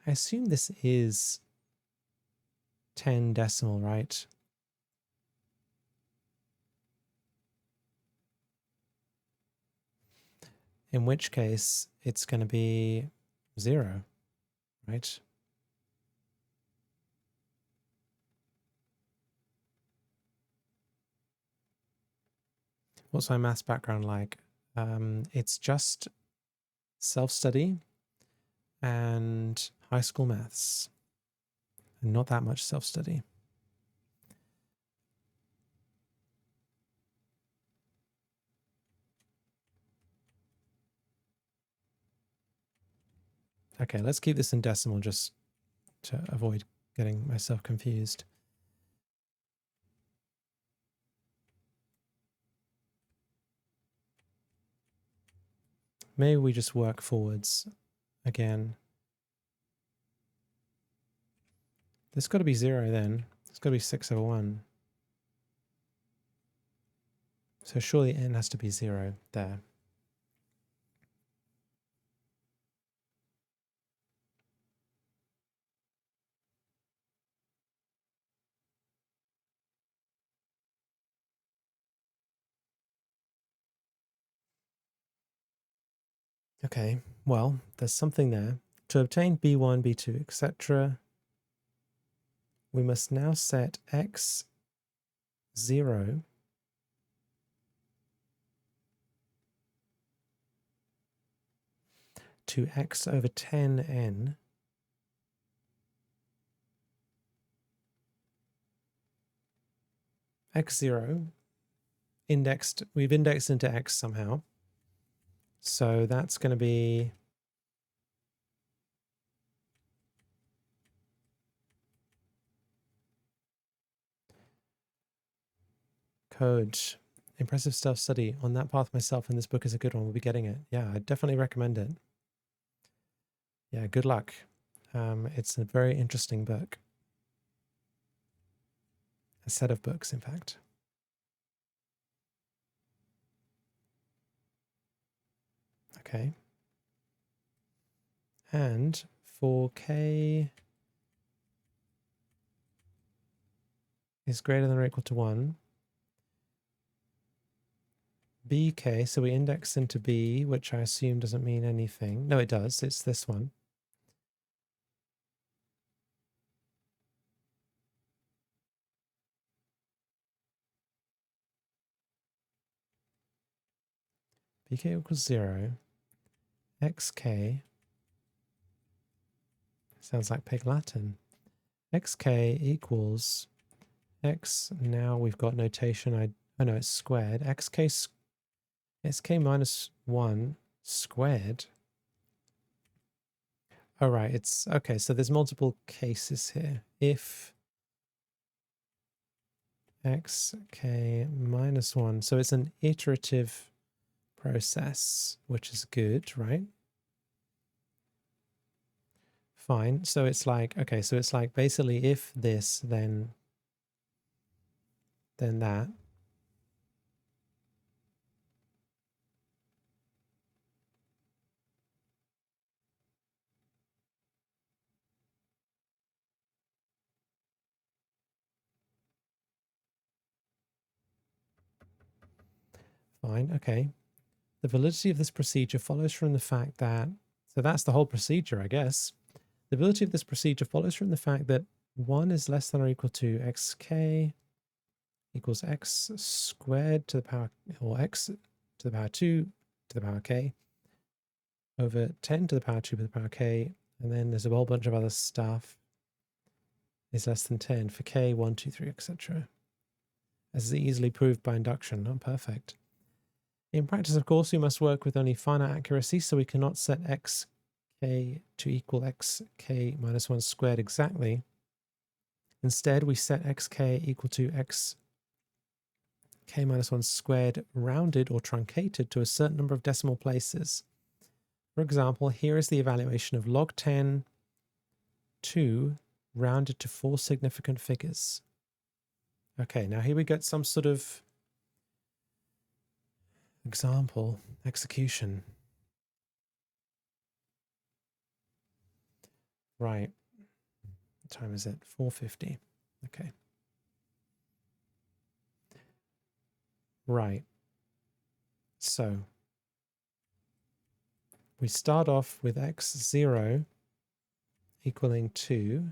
I assume this is 10 decimal, right? In which case, it's going to be 0, right? What's my maths background like? It's just self-study and high school maths, and not that much self-study. Okay, let's keep this in decimal just to avoid getting myself confused. Maybe we just work forwards again. There's got to be 0 then. It's got to be 6/1. So surely n has to be 0 there. Okay, well, there's something there. To obtain b1, b2, etc., we must now set x 0 to x over 10n x0 indexed, we've indexed into x somehow. So that's going to be code. Impressive self-study on that path myself, and this book is a good one. We'll be getting it. Yeah, I definitely recommend it. Yeah, good luck. It's a very interesting book. A set of books, in fact. Okay. And for k is greater than or equal to 1, bk, so we index into b, which I assume doesn't mean anything. No, it does. It's this one. bk equals 0. xk sounds like Pig Latin. xk equals x. Now we've got notation. Oh no, it's squared. xk minus 1 squared. All right, it's okay. So there's multiple cases here. If xk minus 1, so it's an iterative process, which is good, right? Fine. So it's like, okay, so it's like basically if this, then that. Fine, okay. The validity of this procedure follows from the fact that, so that's the whole procedure, I guess. The validity of this procedure follows from the fact that 1 is less than or equal to xk equals x squared to the power, or x to the power 2 to the power k over 10 to the power 2 to the power k, and then there's a whole bunch of other stuff is less than 10 for k, 1, 2, 3, etc. As is easily proved by induction. Not perfect. In practice, of course, we must work with only finite accuracy, so we cannot set xk k to equal xk minus 1 squared exactly. Instead, we set xk equal to xk minus 1 squared rounded or truncated to a certain number of decimal places. For example, here is the evaluation of log 10 2 rounded to 4 significant figures. Okay, now here we get some sort of example, execution. Right. What time is it? 4:50. Okay. Right. So we start off with x0 equaling 2.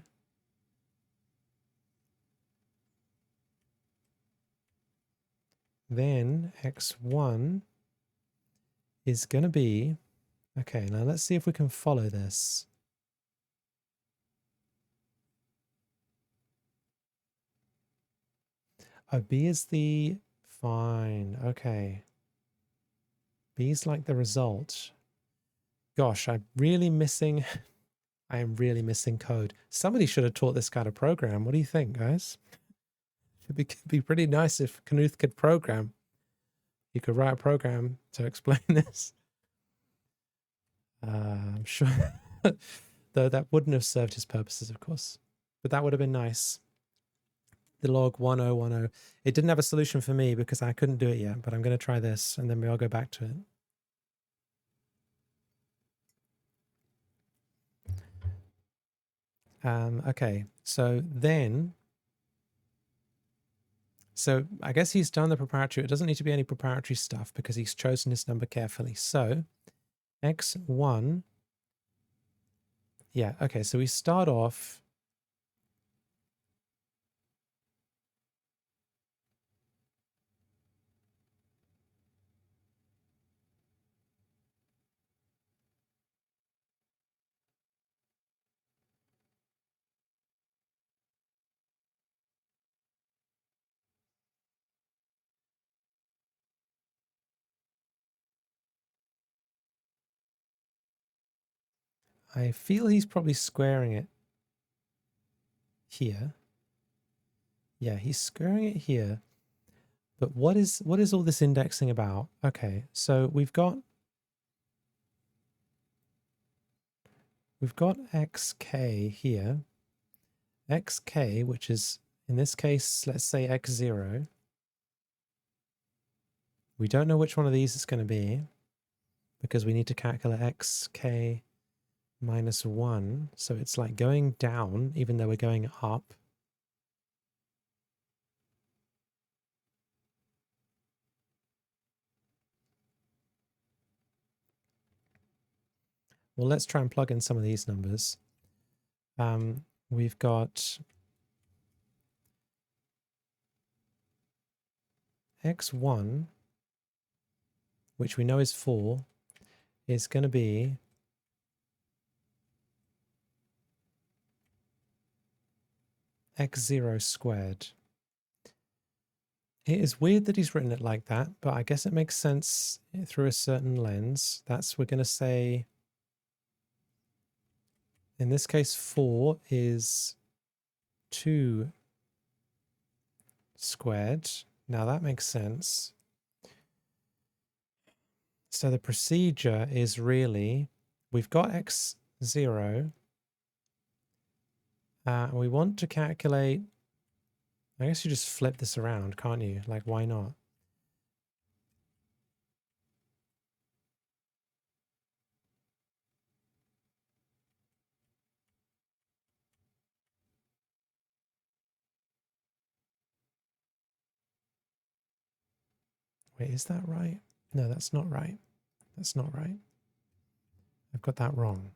Then x1 is going to be, okay, now let's see if we can follow this. Oh, B is the, fine, okay. B is like the result. Gosh, I'm really missing, I am really missing code. Somebody should have taught this guy to program. What do you think, guys? It'd be pretty nice if Knuth could program. He could write a program to explain this. I'm sure, though that wouldn't have served his purposes, of course. But that would have been nice. The log 1010. It didn't have a solution for me because I couldn't do it yet, but I'm going to try this and then maybe I'll go back to it. Okay, so I guess he's done the preparatory. It doesn't need to be any preparatory stuff because he's chosen his number carefully. So x1, yeah, okay, so we start off I feel he's probably squaring it here. Yeah, he's squaring it here. But what is all this indexing about? Okay, so we've got xk here. Xk, which is in this case, let's say x0. We don't know which one of these it's going to be because we need to calculate xk minus 1. So it's like going down even though we're going up. Well, let's try and plug in some of these numbers. We've got x1, which we know is 4, is going to be x0 squared. It is weird that he's written it like that, but I guess it makes sense through a certain lens. We're going to say, in this case, 4 is 2 squared. Now that makes sense. So the procedure is really, we've got x0. We want to calculate, I guess you just flip this around, can't you? Like, why not? Wait, is that right? No, that's not right. That's not right. I've got that wrong.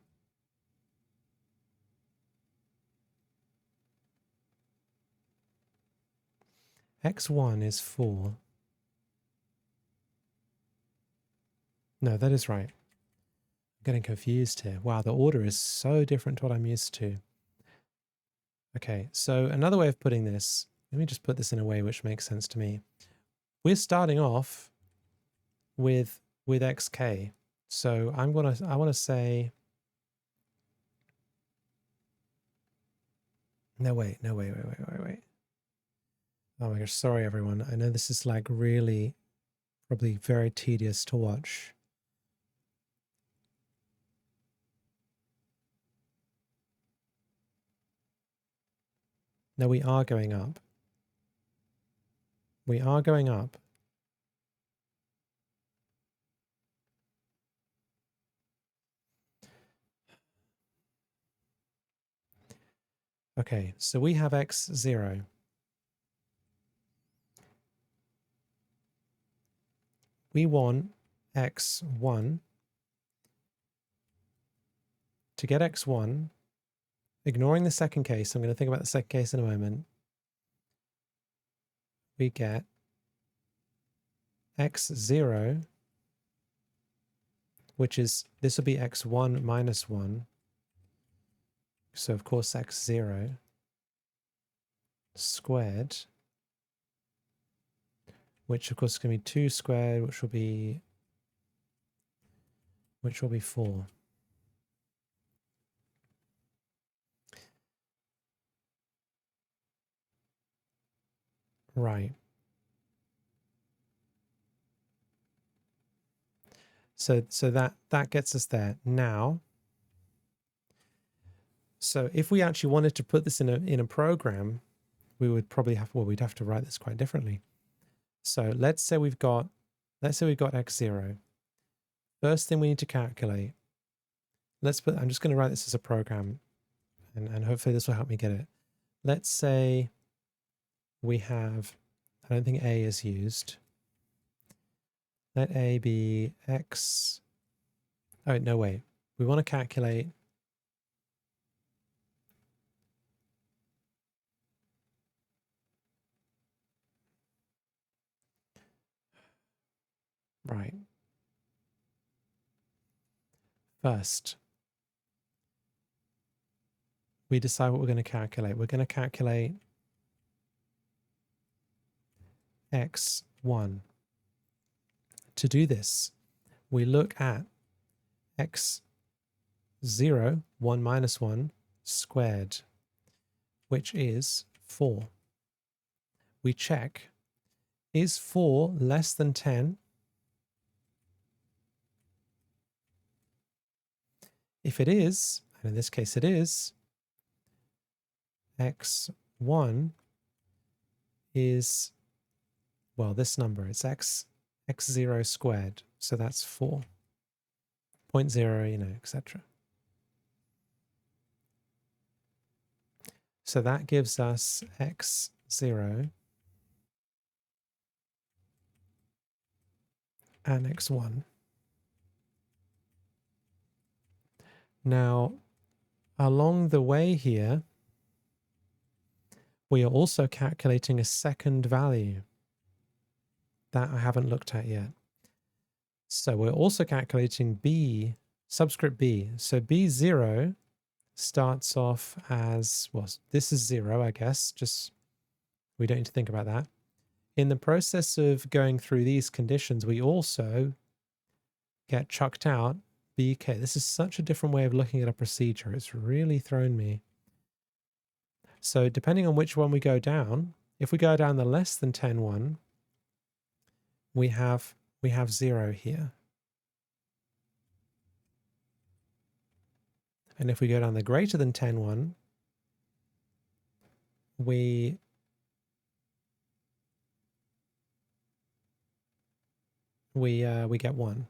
x1 is 4. No, that is right. I'm getting confused here. Wow, the order is so different to what I'm used to. Okay, so another way of putting this, let me just put this in a way which makes sense to me. We're starting off with xk. So I want to say No, wait. Oh my gosh, sorry everyone. I know this is like really, probably very tedious to watch. No, we are going up. We are going up. Okay, so we have x0. We want x1. To get x1, ignoring the second case, I'm going to think about the second case in a moment, we get x0, which is, this will be x1 minus 1. So of course x0 squared, which of course is going to be 2 squared, which will be 4. Right. So that gets us there. Now, so if we actually wanted to put this in a program, we would probably have, well, we'd have to write this quite differently. So let's say we've got x0. First thing we need to calculate. I'm just going to write this as a program, and hopefully this will help me get it. Let's say we have, I don't think A is used. Let A be x. Oh, no, wait. We want to calculate right. First, we decide what we're going to calculate. We're going to calculate x1. To do this, we look at x0, 1 minus 1, squared, which is 4. We check, is 4 less than 10? If it is, and in this case it is, x1 is, well, this number, it's x0 squared, so that's 4. 0.0, etc. So that gives us x0 and x1. Now, along the way here, we are also calculating a second value that I haven't looked at yet. So we're also calculating b, subscript b. So b0 starts off as, well, this is 0, I guess, just we don't need to think about that. In the process of going through these conditions, we also get chucked out bk. This is such a different way of looking at a procedure. It's really thrown me. So depending on which one we go down, if we go down the less than 10 one, we have 0 here. And if we go down the greater than 10 one, we get 1.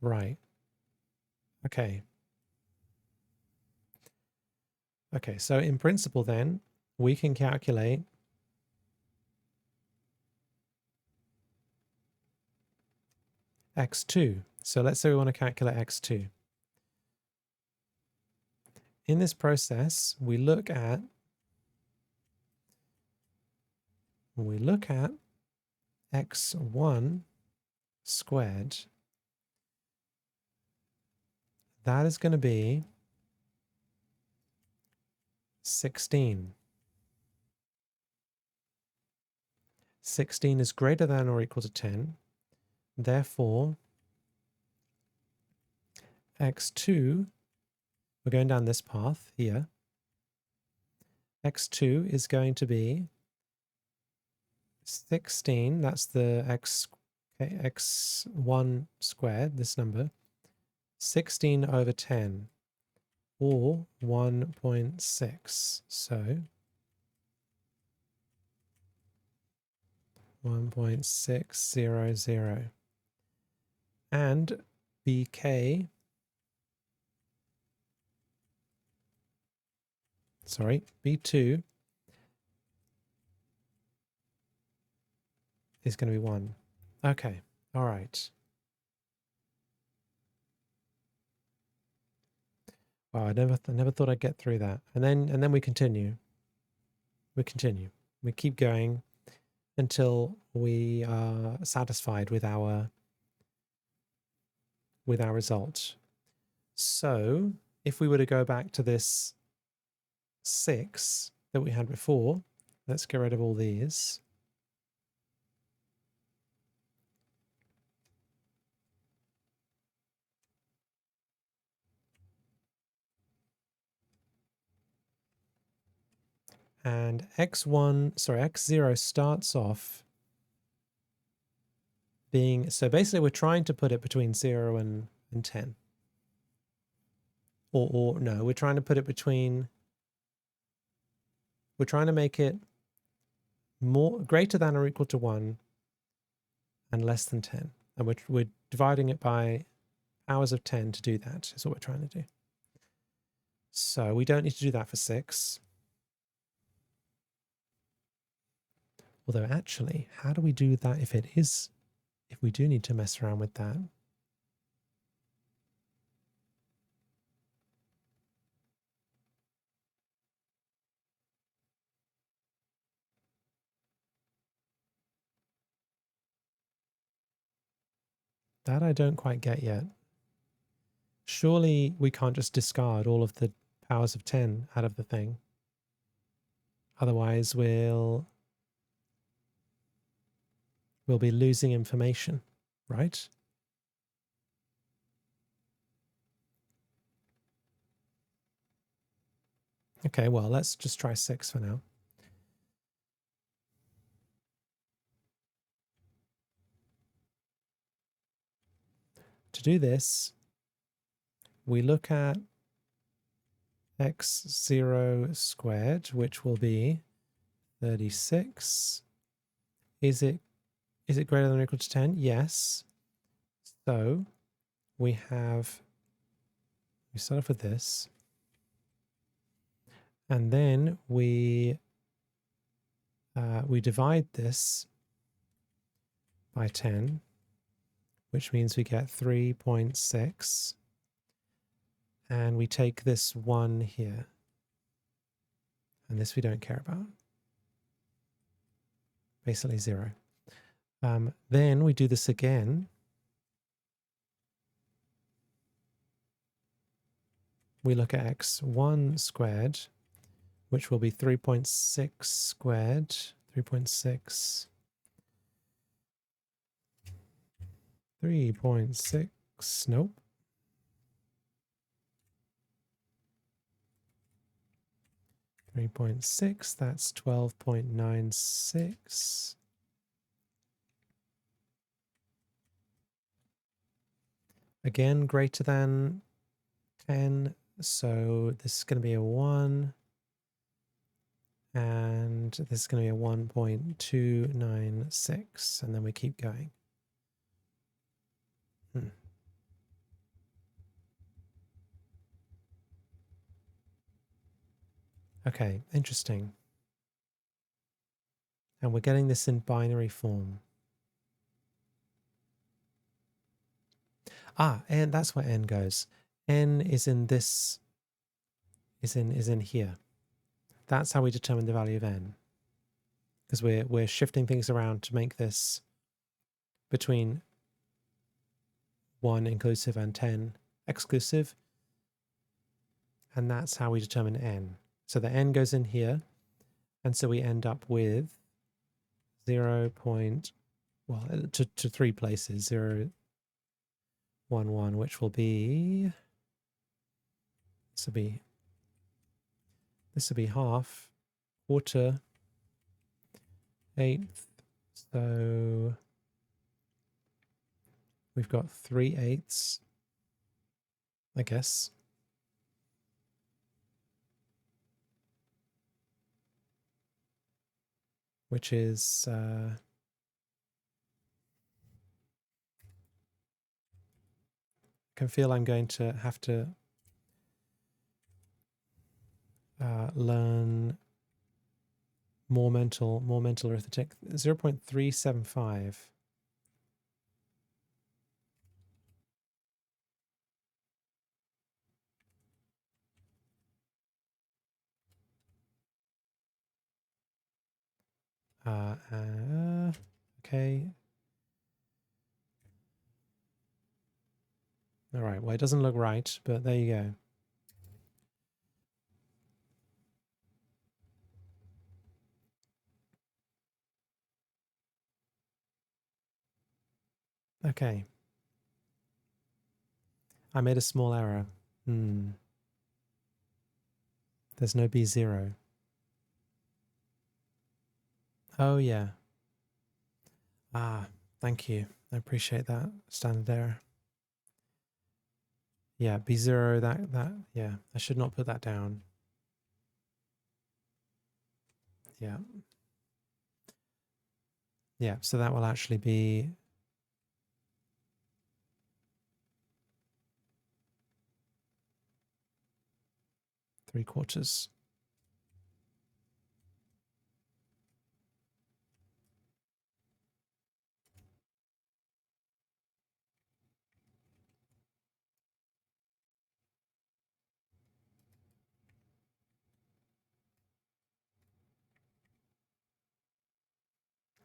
Right. Okay. Okay, so in principle then, we can calculate x2. So let's say we want to calculate x2. In this process, we look at x1 squared. That is going to be 16. 16 is greater than or equal to 10. Therefore, x2, we're going down this path here, x2 is going to be 16, that's the x1 squared, this number, 16 over 10, or 1.6. So 1.600. And bk, sorry, b2 is going to be 1. Okay, all right. Wow, I never thought I'd get through that. And then we continue. We continue. We keep going until we are satisfied with our result. So if we were to go back to this 6 that we had before, let's get rid of all these. And x0 starts off being, so basically we're trying to put it between 0 and 10. Or no, we're trying to put it between, we're trying to make it greater than or equal to 1 and less than 10. And we're dividing it by powers of 10 to do that, is what we're trying to do. So we don't need to do that for 6. Although actually, how do we do that if we do need to mess around with that? That I don't quite get yet. Surely we can't just discard all of the powers of 10 out of the thing. Otherwise we'll be losing information, right? Okay, well, let's just try 6 for now. To do this, we look at x0 squared, which will be 36. Is it greater than or equal to 10? Yes. So we start off with this. And then we divide this by 10, which means we get 3.6. And we take this 1 here. And this we don't care about. Basically 0. Then we do this again. We look at x1 squared, which will be 3.6 squared. 3.6. 3.6. Nope. .6, that's 12.96. Again, greater than 10, so this is going to be a 1, and this is going to be a 1.296, and then we keep going. Okay, interesting. And we're getting this in binary form. And that's where n goes. N is in this, is in here. That's how we determine the value of n. Because we're shifting things around to make this between 1 inclusive and 10 exclusive. And that's how we determine n. So the n goes in here. And so we end up with 0. To 3 places, 0, 1, 1, which will be, this will be half, quarter, eighth. So we've got 3/8, I guess. Which is I can feel I'm going to have to learn more mental arithmetic. 0.375. Okay. All right. Well, it doesn't look right, but there you go. Okay. I made a small error. There's no B0. Oh, yeah. Thank you. I appreciate that standard error. Yeah, B0, yeah, I should not put that down. Yeah. Yeah, so that will actually be 3/4.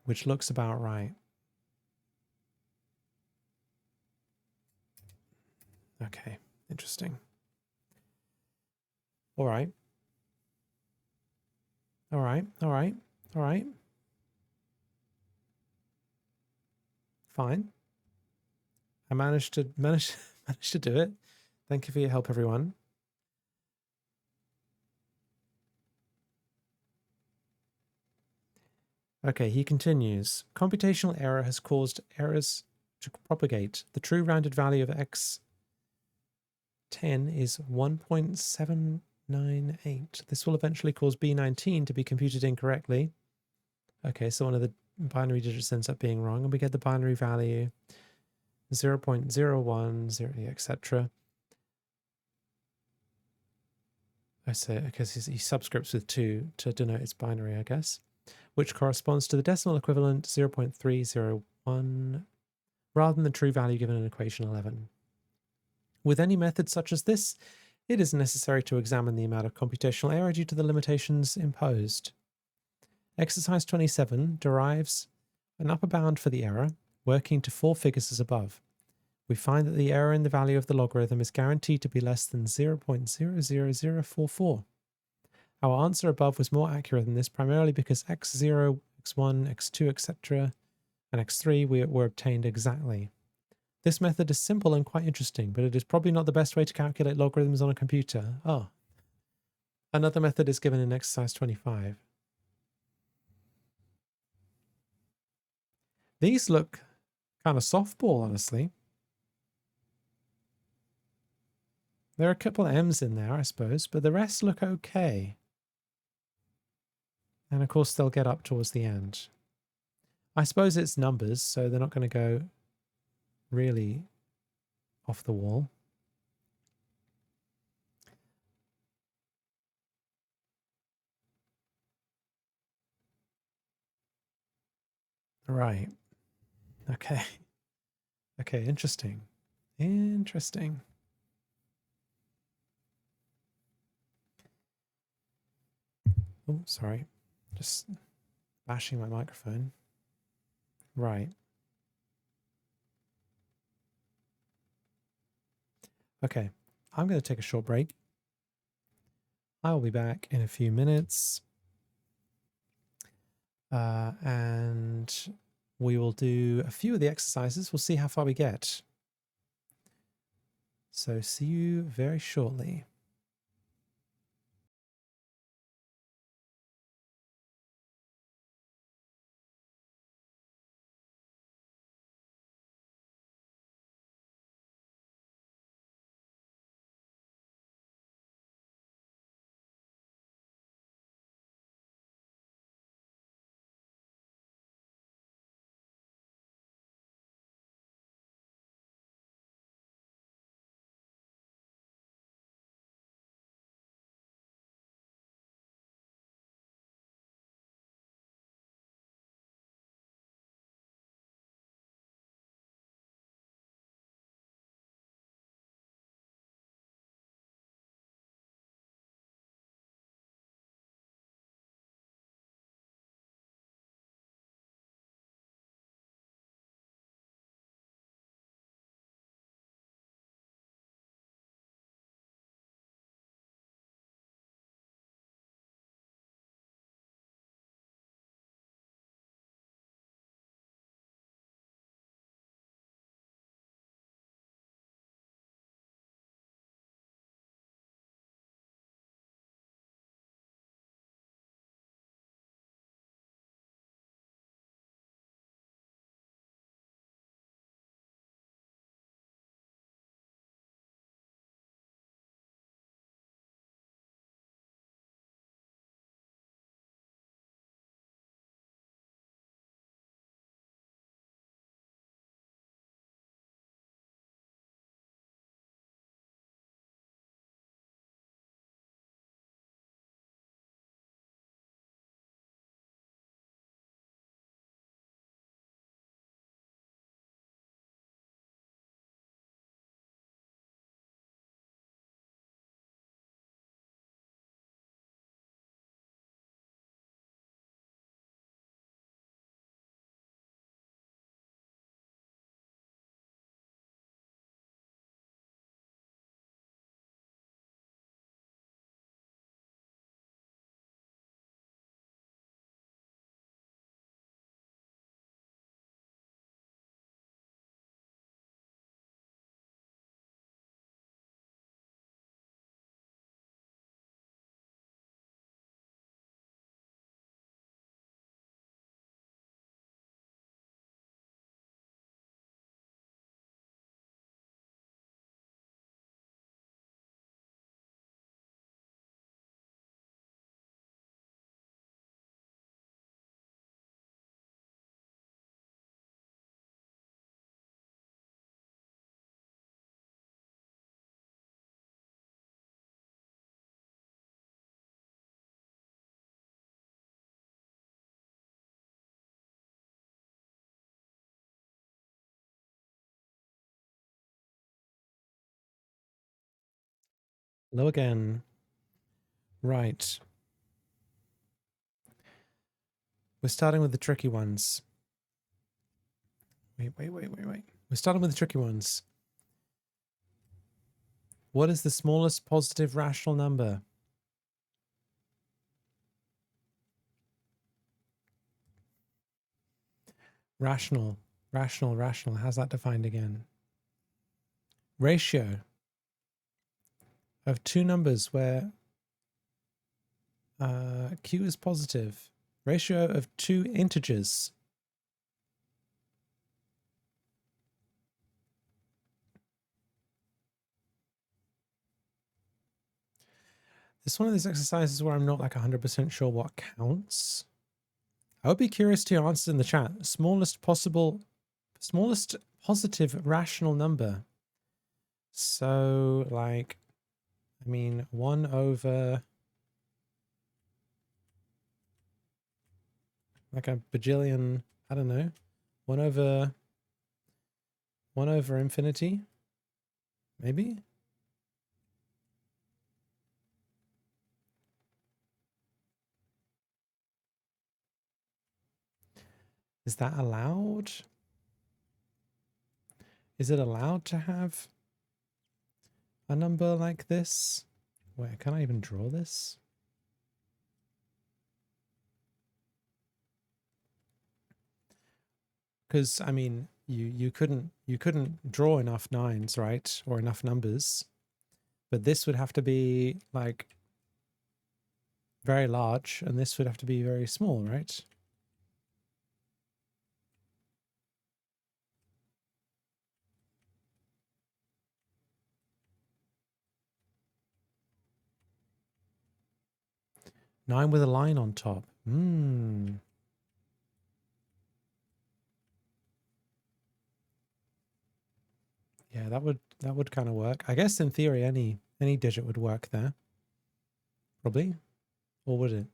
Which looks about right. Okay, interesting. All right. All right, all right, all right. Fine. I managed to do it. Thank you for your help, everyone. Okay, he continues. Computational error has caused errors to propagate. The true rounded value of x10 is 1.798. This will eventually cause B19 to be computed incorrectly. Okay, so one of the binary digits ends up being wrong, and we get the binary value 0.010, etc. I say because he subscripts with 2 to denote its binary, I guess, which corresponds to the decimal equivalent 0.301 rather than the true value given in equation 11. With any method such as this, it is necessary to examine the amount of computational error due to the limitations imposed. Exercise 27 derives an upper bound for the error, working to 4 figures as above. We find that the error in the value of the logarithm is guaranteed to be less than 0.00044. Our answer above was more accurate than this, primarily because x0, x1, x2, etc., and x3 were obtained exactly. This method is simple and quite interesting, but it is probably not the best way to calculate logarithms on a computer. Oh. Another method is given in exercise 25. These look kind of softball, honestly. There are a couple of M's in there, I suppose, but the rest look okay. And of course, they'll get up towards the end. I suppose it's numbers, so they're not going to go really off the wall. Right. Okay. Okay, interesting. Interesting. Oh, sorry. Just bashing my microphone. Right. Okay. I'm going to take a short break. I will be back in a few minutes. And we will do a few of the exercises. We'll see how far we get. So see you very shortly. Hello again. Right. We're starting with the tricky ones. Wait. We're starting with the tricky ones. What is the smallest positive rational number? Rational. How's that defined again? Ratio of two numbers where Q is positive. Ratio of two integers. This is one of those exercises where I'm not like 100% sure what counts. I would be curious to your answers in the chat. Smallest positive rational number. So like, I mean, 1 over like a bajillion, I don't know, 1 over infinity, maybe? Is that allowed? Is it allowed to have a number like this? Wait, can I even draw this? Because I mean, you couldn't draw enough nines, right? Or enough numbers. But this would have to be like very large, and this would have to be very small, right? Nine with a line on top. Yeah, that would kind of work. I guess in theory any digit would work there. Probably. Or would it?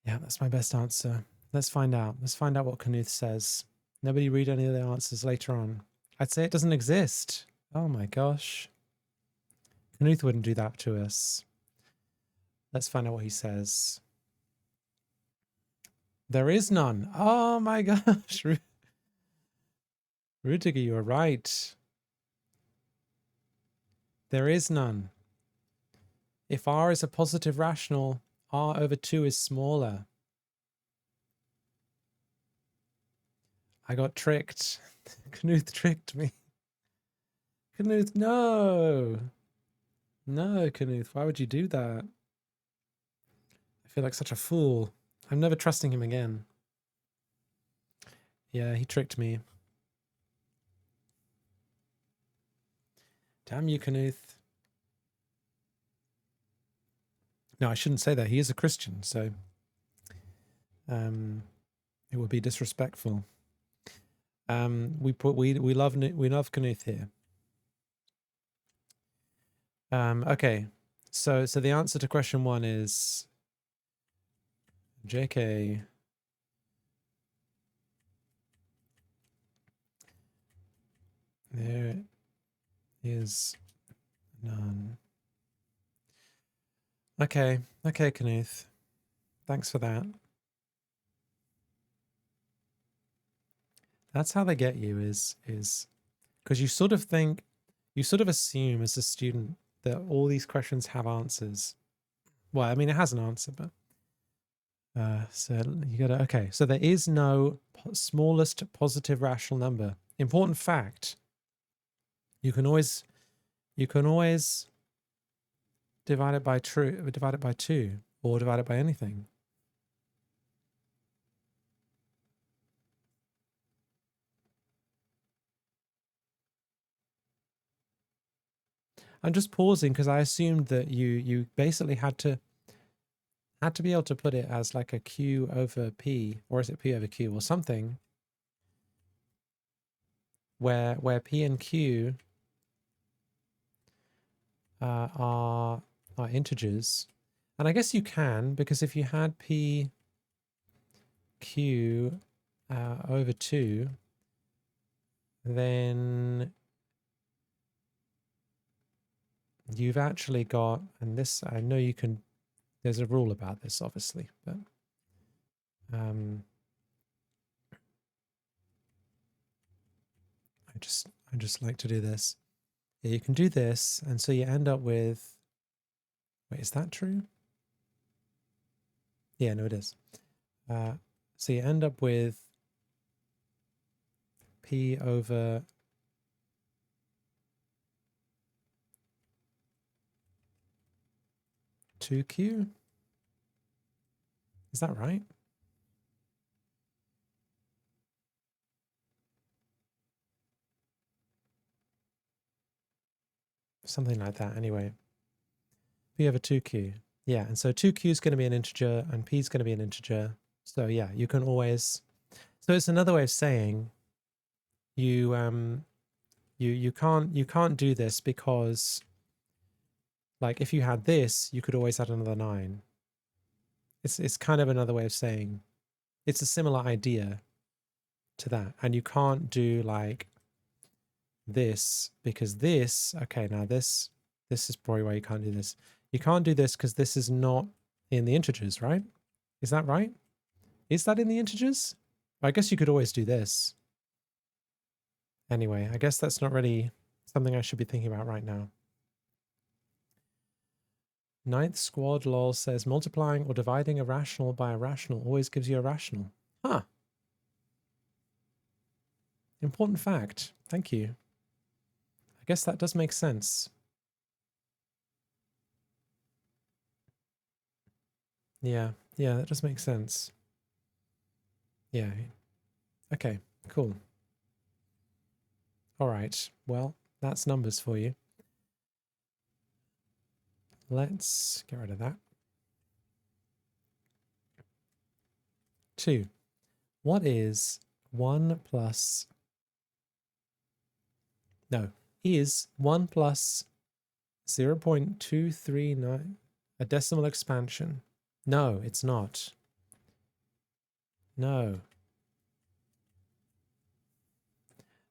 Yeah, that's my best answer. Let's find out. Let's find out what Knuth says. Nobody read any of the answers later on. I'd say it doesn't exist. Oh my gosh. Knuth wouldn't do that to us. Let's find out what he says. There is none. Oh my gosh. Rudiger, you are right. There is none. If R is a positive rational, R over 2 is smaller. I got tricked. Knuth tricked me. Knuth, no. No, Knuth, why would you do that? I feel like such a fool. I'm never trusting him again. Yeah, he tricked me. Damn you, Knuth. No, I shouldn't say that. He is a Christian, so it would be disrespectful. We love Knuth here. Okay, so the answer to question 1 is JK. There is none. Okay, Knuth. Thanks for that. That's how they get you is because you sort of assume as a student that all these questions have answers. Well, I mean, it has an answer, but so you gotta, okay. So there is no smallest positive rational number. Important fact. You can always divide it by 2 or divide it by anything. I'm just pausing because I assumed that you basically had to be able to put it as like a Q over P, or is it P over Q or something, where P and Q are integers. And I guess you can, because if you had P Q over 2, then you've actually got, and this, I know you can, there's a rule about this obviously, but I just like to do this. Yeah, you can do this, and so you end up with, wait, is that true? Yeah, no, it is. So you end up with P over two Q. Is that right? Something like that, anyway. P over 2Q. Yeah, and so 2Q is going to be an integer, and P is going to be an integer. So yeah, you can always... So it's another way of saying you you can't do this because, like, if you had this, you could always add another 9. It's kind of another way of saying it's a similar idea to that, and you can't do like this because this, okay, now this is probably why you can't do this. You can't do this because this is not in the integers, right? Is that right? Is that in the integers? I guess you could always do this. Anyway, I guess that's not really something I should be thinking about right now. Ninth Squad lol says multiplying or dividing a rational by a rational always gives you a rational. Huh. Important fact. Thank you. I guess that does make sense. Yeah, that does make sense. Yeah. Okay, cool. All right. Well, that's numbers for you. Let's get rid of that. 2. What is 1 plus... No, is 1 plus 0.239 a decimal expansion? No, it's not. No.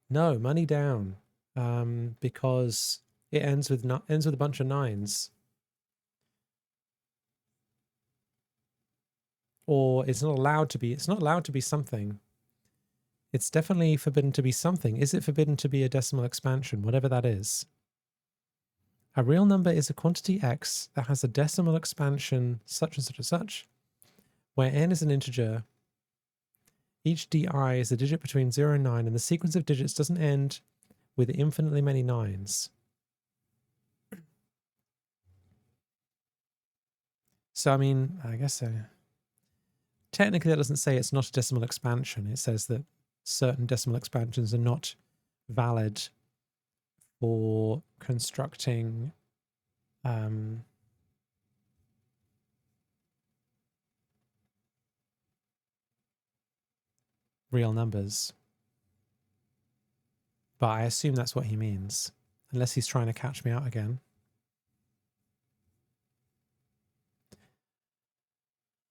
No, money down. Because it ends with a bunch of 9s. Or it's not allowed to be. It's not allowed to be something. It's definitely forbidden to be something. Is it forbidden to be a decimal expansion, whatever that is? A real number is a quantity x that has a decimal expansion such and such and such, where n is an integer. Each di is a digit between 0 and 9, and the sequence of digits doesn't end with infinitely many 9s. So, I mean, I guess technically that doesn't say it's not a decimal expansion. It says that certain decimal expansions are not valid for constructing real numbers. But I assume that's what he means, unless he's trying to catch me out again.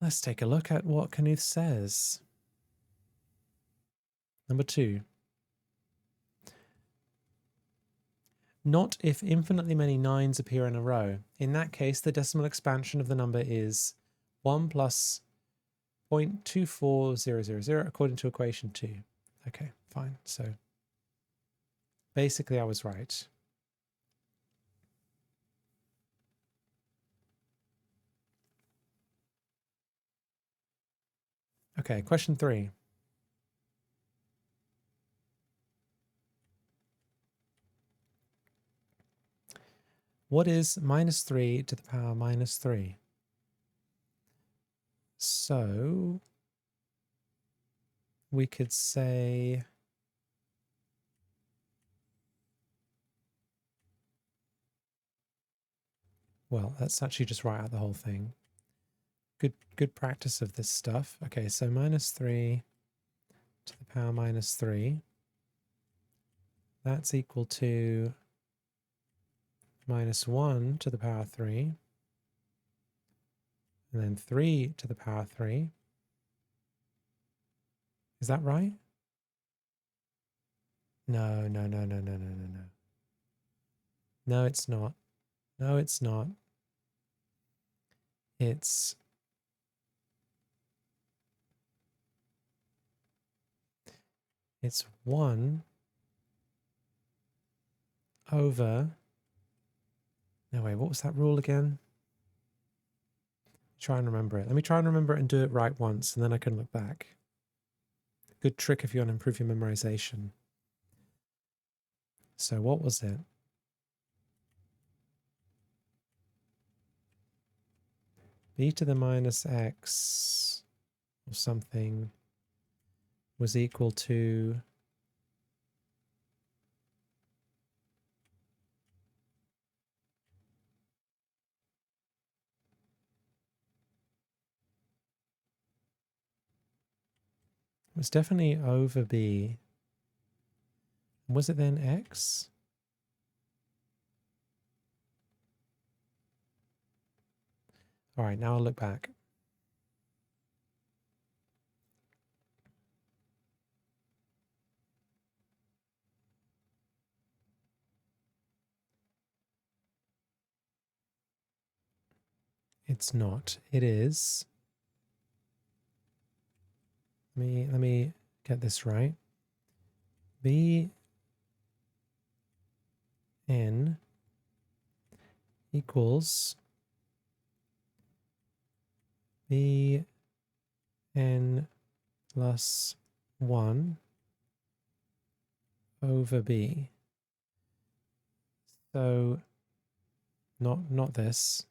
Let's take a look at what Knuth says. Number 2. Not if infinitely many 9s appear in a row. In that case, the decimal expansion of the number is 1 plus 0.24000 according to equation 2. Okay, fine. So basically I was right. Okay, question 3. What is minus 3 to the power minus 3? So we could say... Well, let's actually just write out the whole thing. Good practice of this stuff. Okay, so minus 3 to the power minus 3. That's equal to minus 1 to the power 3. And then 3 to the power 3. Is that right? No, no, no, no, no, no, no, no. No, it's not. No, it's not. It's 1 over... No, wait, what was that rule again? Try and remember it. Let me try and remember it and do it right once, and then I can look back. Good trick if you want to improve your memorization. So what was it? B to the minus x or something was equal to... It was definitely over b. Was it then x? All right, now I'll look back. It's not. It is... Let me get this right. B n equals B n plus 1 over b. So not this.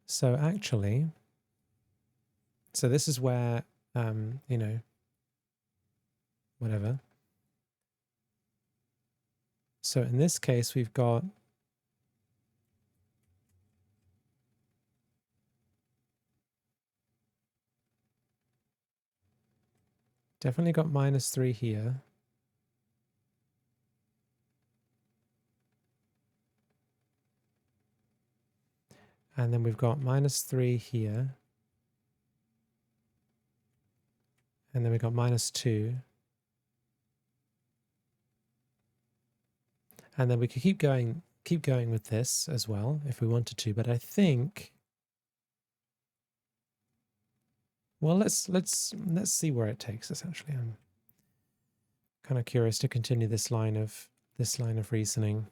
So actually, so this is where, you know, whatever. So in this case, we've got definitely got minus 3 here. And then we've got minus 3 here. And then we've got minus 2. And then we could keep going with this as well if we wanted to, but I think, well, let's see where it takes us. Actually, I'm kind of curious to continue this line of reasoning.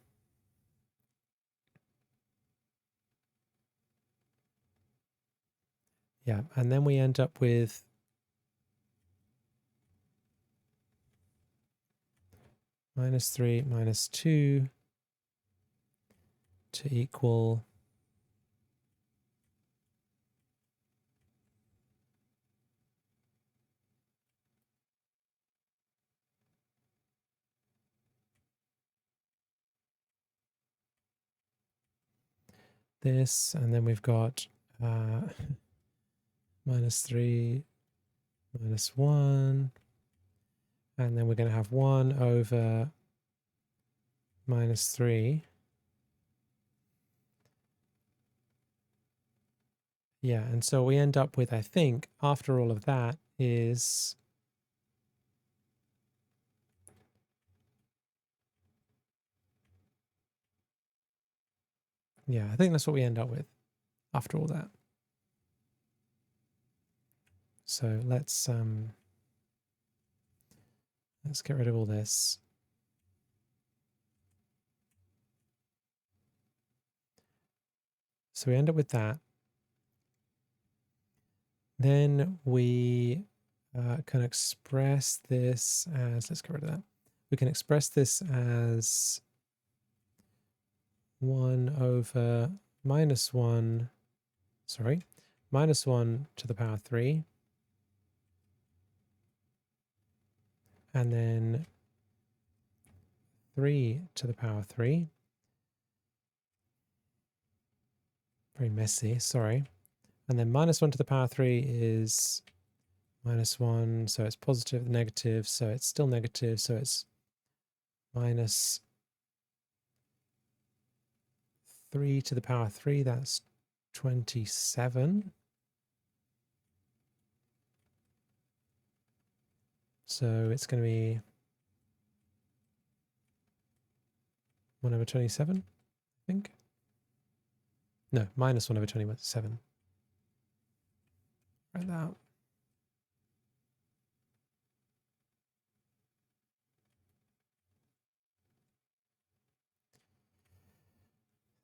Yeah, and then we end up with minus 3 minus 2 to equal this, and then we've got minus 3 minus 1, and then we're going to have 1 over minus 3. Yeah, and so we end up with, I think, after all of that is... Yeah, I think that's what we end up with after all that. So let's get rid of all this. So we end up with that. Then we can express this as, let's get rid of that. We can express this as 1 over minus 1, sorry, minus 1 to the power 3. And then 3 to the power 3. Very messy, sorry. And then minus 1 to the power 3 is minus 1, so it's positive, negative, so it's still negative, so it's minus 3 to the power 3, that's 27. So it's going to be 1 over 27, I think. No, minus 1 over 27. Write that out.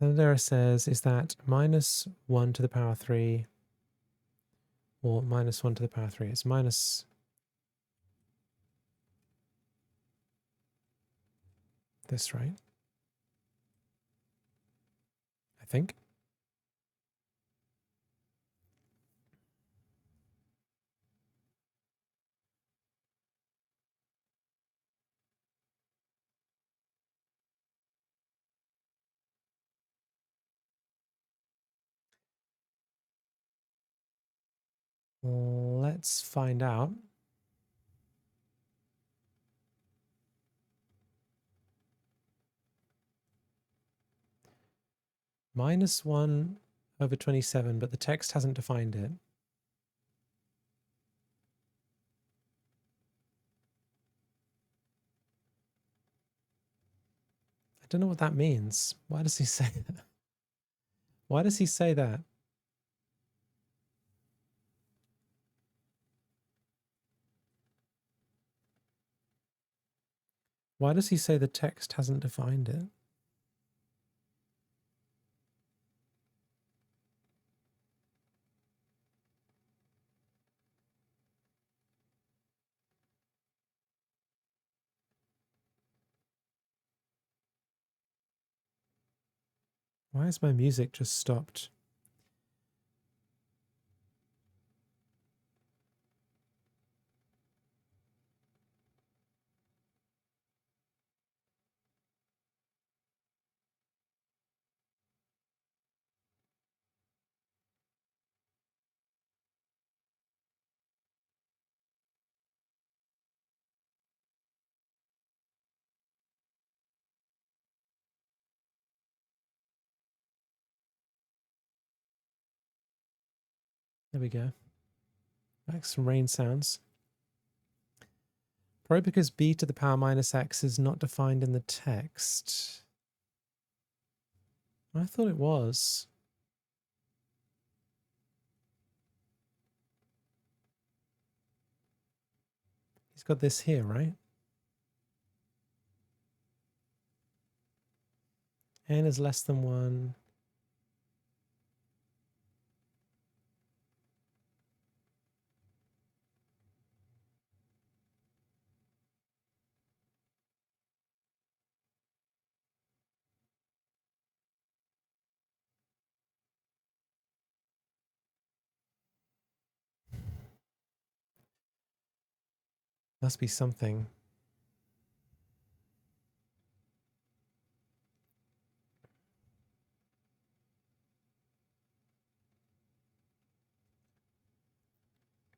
And there it says, is that minus 1 to the power 3 or minus 1 to the power 3? It's minus this, right? I think. Let's find out. Minus 1 over 27, but the text hasn't defined it. I don't know what that means. Why does he say that? Why does he say that? Why does he say the text hasn't defined it? Why has my music just stopped? There we go. Back some rain sounds. Probably because b to the power minus x is not defined in the text. I thought it was. He's got this here, right? N is less than 1. Must be something.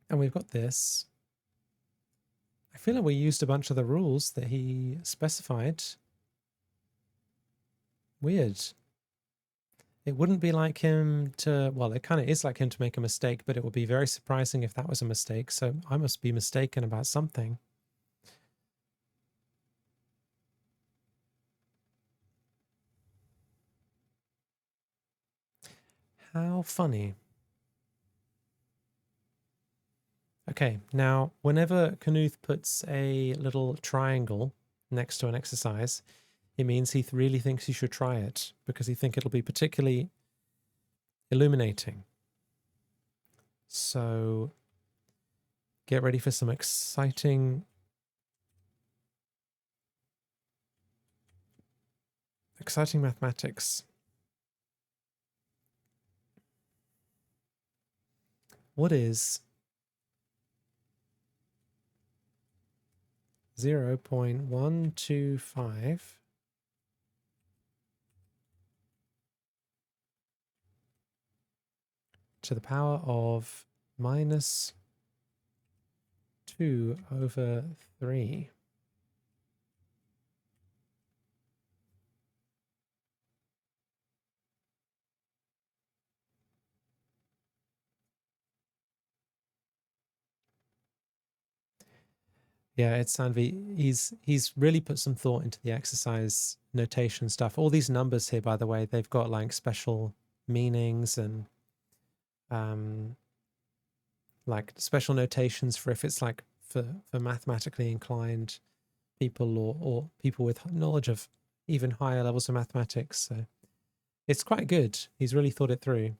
And we've got this. I feel like we used a bunch of the rules that he specified. Weird. It wouldn't be like him to, well, it kind of is like him to make a mistake, but it would be very surprising if that was a mistake. So I must be mistaken about something. How funny. Okay, now whenever Knuth puts a little triangle next to an exercise, it means he really thinks you should try it because he thinks it'll be particularly illuminating. So get ready for some exciting mathematics. What is 0.125 to the power of minus 2 over 3? Yeah, it's Sanvi. He's really put some thought into the exercise notation stuff. All these numbers here, by the way, they've got like special meanings and like special notations for if it's like for mathematically inclined people or people with knowledge of even higher levels of mathematics. So it's quite good. He's really thought it through.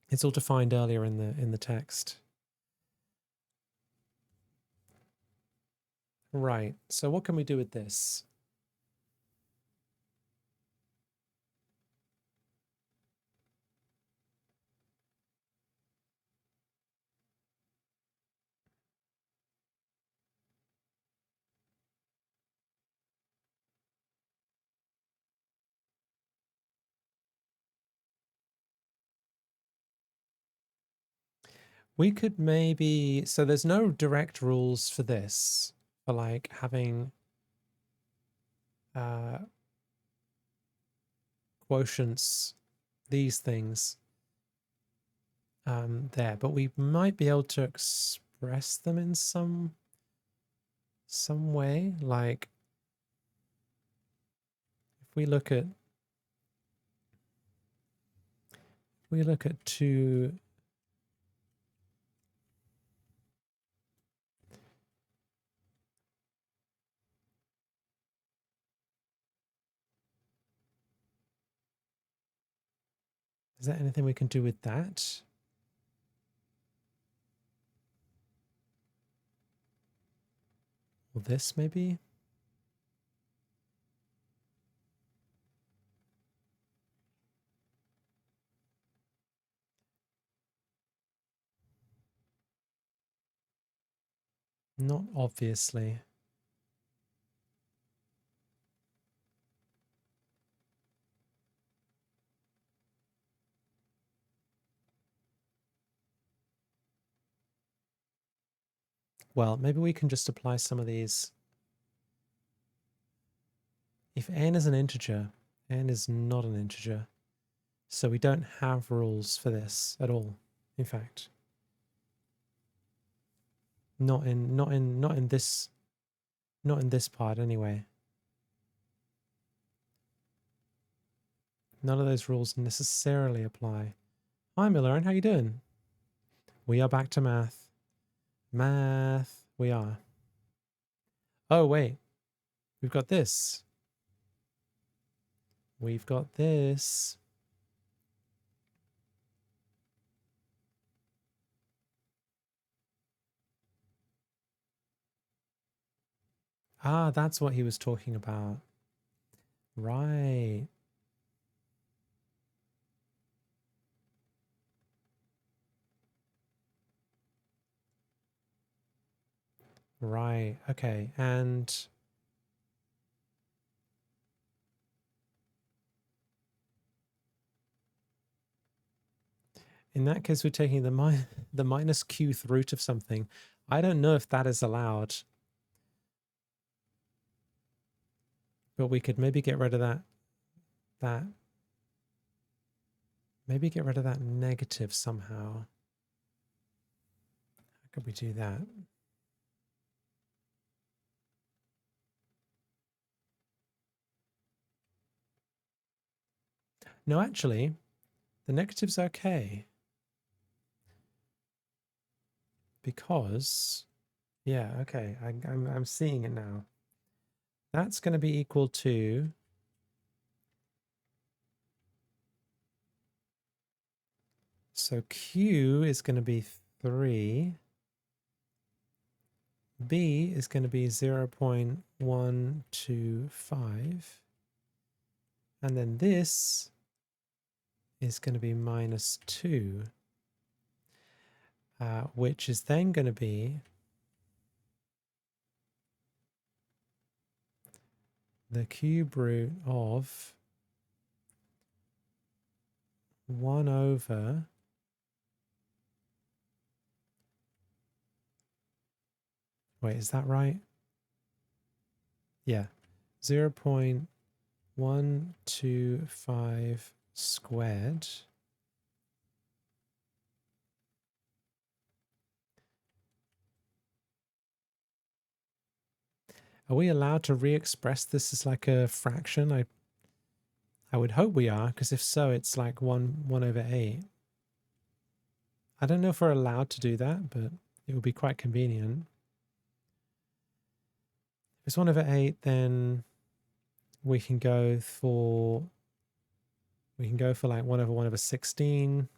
It's all defined earlier in the text. Right. So what can we do with this? We could maybe, so there's no direct rules for this, for like having quotients, these things there, but we might be able to express them in some way. Like if we look at two. Is there anything we can do with that? Or this maybe? Not obviously. Well, maybe we can just apply some of these. If n is an integer, n is not an integer. So we don't have rules for this at all, in fact. Not in this part anyway. None of those rules necessarily apply. Hi Miller, how you doing? We are back to math. Math, we are. Oh wait, we've got this. We've got this. Ah, that's what he was talking about. Right. Right. Okay. And in that case, we're taking the minus qth root of something. I don't know if that is allowed. But we could maybe get rid of that. Maybe get rid of that negative somehow. How could we do that? No, actually, the negative's okay. Because, yeah, okay, I'm seeing it now. That's going to be equal to so Q is going to be 3. B is going to be 0.125. And then this is going to be minus 2, which is then going to be the cube root of 1 over wait, is that right? Yeah. 0.125 squared Are we allowed to re-express this as like a fraction? I would hope we are, because if so, it's like 1 over 8. I don't know if we're allowed to do that, but it would be quite convenient. If it's 1 over 8, then we can go for like 1 over 1 over 16.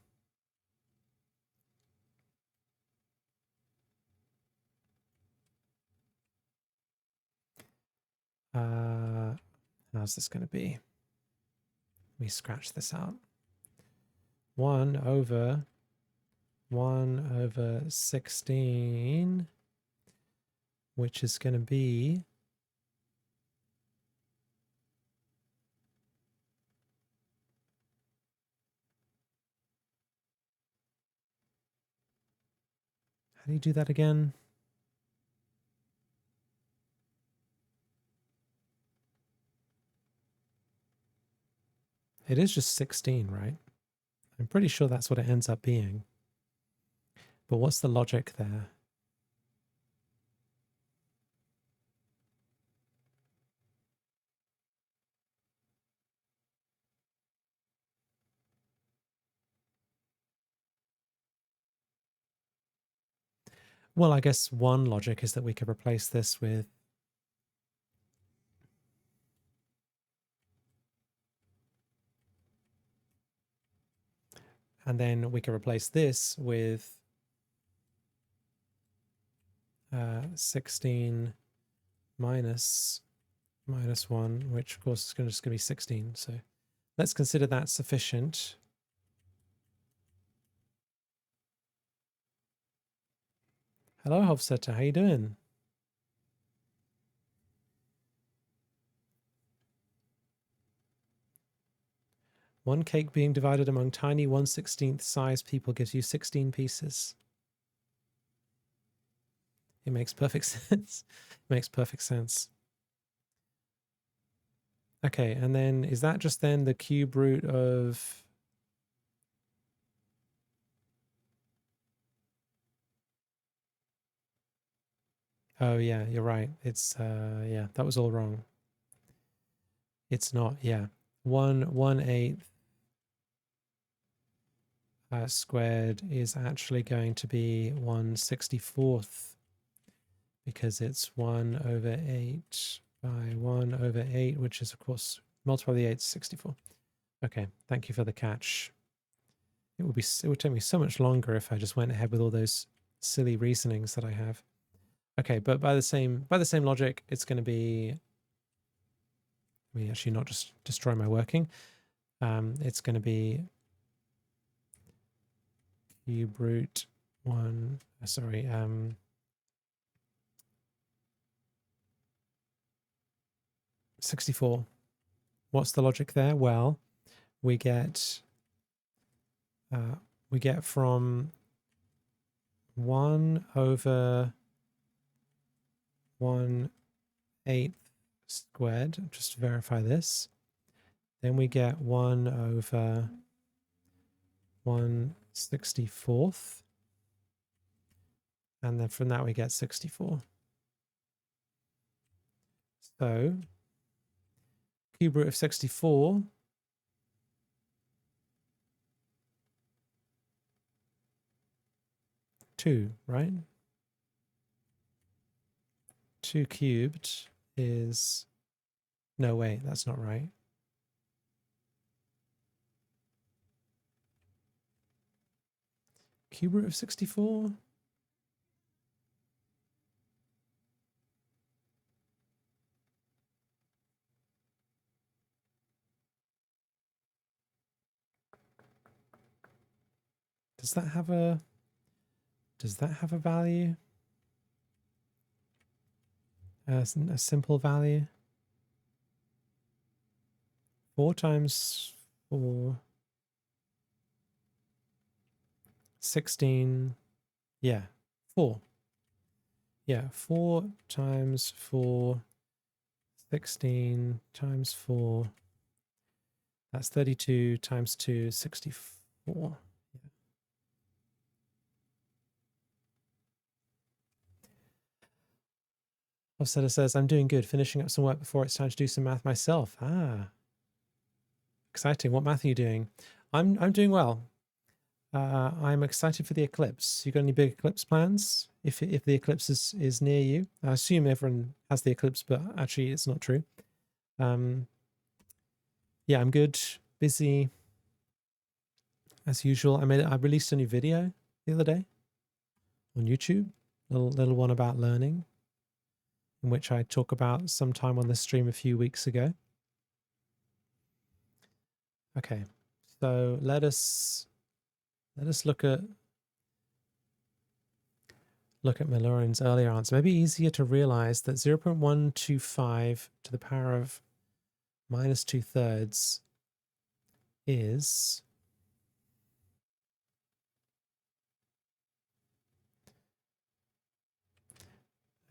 How's this going to be? Let me scratch this out. 1 over 16, which is going to be how do you do that again? It is just 16, right? I'm pretty sure that's what it ends up being. But what's the logic there? Well, I guess one logic is that we could replace this with and then we can replace this with 16 minus 1, which of course is just going to be 16. So let's consider that sufficient. Hello, Hofstetter, how you doing? One cake being divided among tiny 1/16 size people gives you 16 pieces. It makes perfect sense. It makes perfect sense. Okay, and then is that just then the cube root of... Oh yeah, you're right. It's yeah, that was all wrong. It's not, yeah. 1/8 squared is actually going to be 1/64th because it's 1 over 8 by 1 over 8, which is of course multiply the 8 64. Okay, thank you for the catch. It would take me so much longer if I just went ahead with all those silly reasonings that I have. Okay, but by the same logic, it's going to be, let me actually not just destroy my working. It's going to be cube root 1, sorry, 64. What's the logic there? Well, we get from 1 over 1/8 squared, just to verify this. Then we get 1 over 1/64th. And then from that we get 64. So cube root of 64 2, right? 2 cubed is, no, wait, that's not right. Cube root of 64? Does that have a value? A simple value? 4 times 4, 16, yeah, 4. Yeah, 4 times 4, 16 times 4, that's 32 times 2, 64. Hofstadter says, I'm doing good, finishing up some work before it's time to do some math myself. Ah, exciting. What math are you doing? I'm doing well. I'm excited for the eclipse. You got any big eclipse plans? If the eclipse is near you, I assume everyone has the eclipse, but actually it's not true. Yeah, I'm good. Busy as usual. I released a new video the other day on YouTube, little one about learning, in which I talk about sometime on the stream a few weeks ago. Okay, so let us look at Malorin's earlier answer. Maybe easier to realize that 0.125 to the power of minus 2/3 is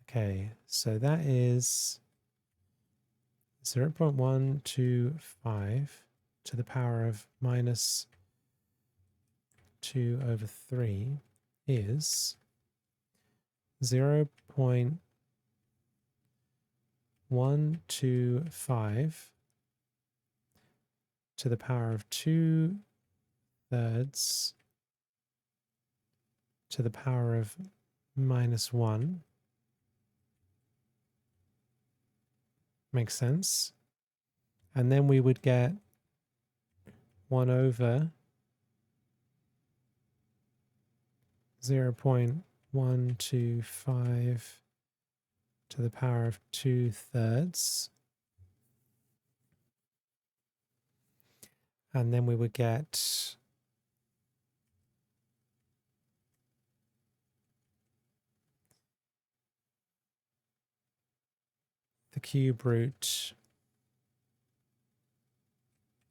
okay. So that is 0.125 to the power of minus 2/3 is 0.125 to the power of 2/3 to the power of minus 1. Makes sense. And then we would get 1 over 0.125 to the power of 2/3. And then we would get the cube root.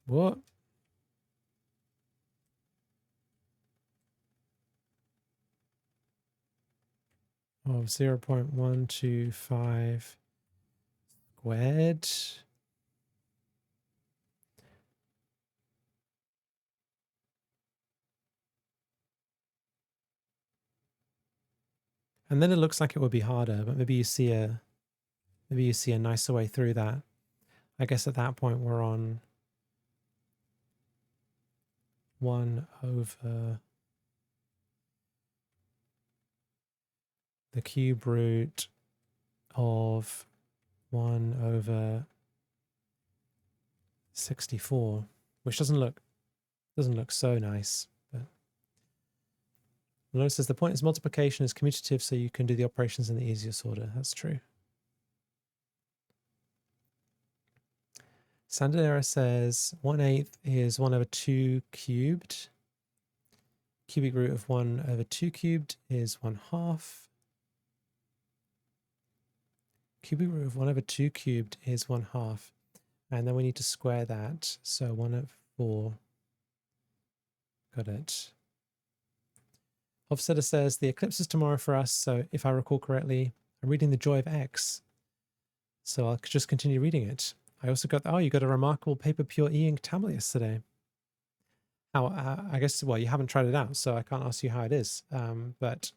What? Of 0.125 squared. And then it looks like it would be harder, but maybe you see a nicer way through that. I guess at that point we're on 1 over the cube root of 1 over 64, which doesn't look so nice. But notice the point is multiplication is commutative, so you can do the operations in the easiest order. That's true. Standard error says 1/8 is 1 over 2 cubed. Cubic root of 1 over 2 cubed is 1/2. Cubic root of 1 over 2 cubed is 1/2. And then we need to square that. So 1 over 4. Got it. Hofstadter says the eclipse is tomorrow for us. So if I recall correctly, I'm reading The Joy of X. So I'll just continue reading it. I also got, you got a remarkable paper pure e-ink tablet yesterday. I guess, well, you haven't tried it out, so I can't ask you how it is. But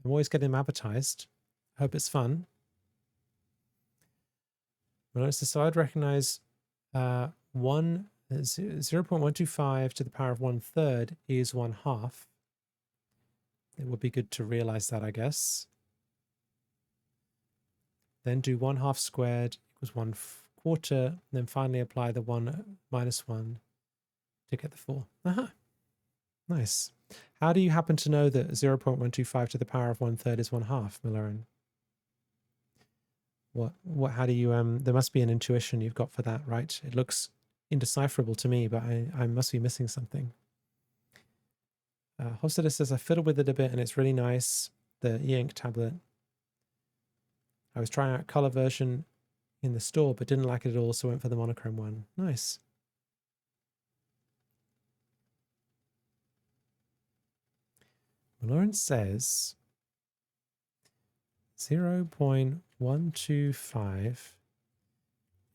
I'm always getting them advertised. Hope it's fun. So I'd recognize 0.125 to the power of 1/3 is 1/2. It would be good to realize that, I guess. Then do 1/2 squared equals 1/4. Then finally apply the 1 minus 1 to get the 4. Aha. Nice. How do you happen to know that 0.125 to the power of 1/3 is 1/2, Malorin? How do you, there must be an intuition you've got for that, right? It looks indecipherable to me, but I must be missing something. Hofstadter says, I fiddled with it a bit and it's really nice, the e-ink tablet. I was trying out color version in the store, but didn't like it at all, so went for the monochrome one. Nice. Lauren says 0.125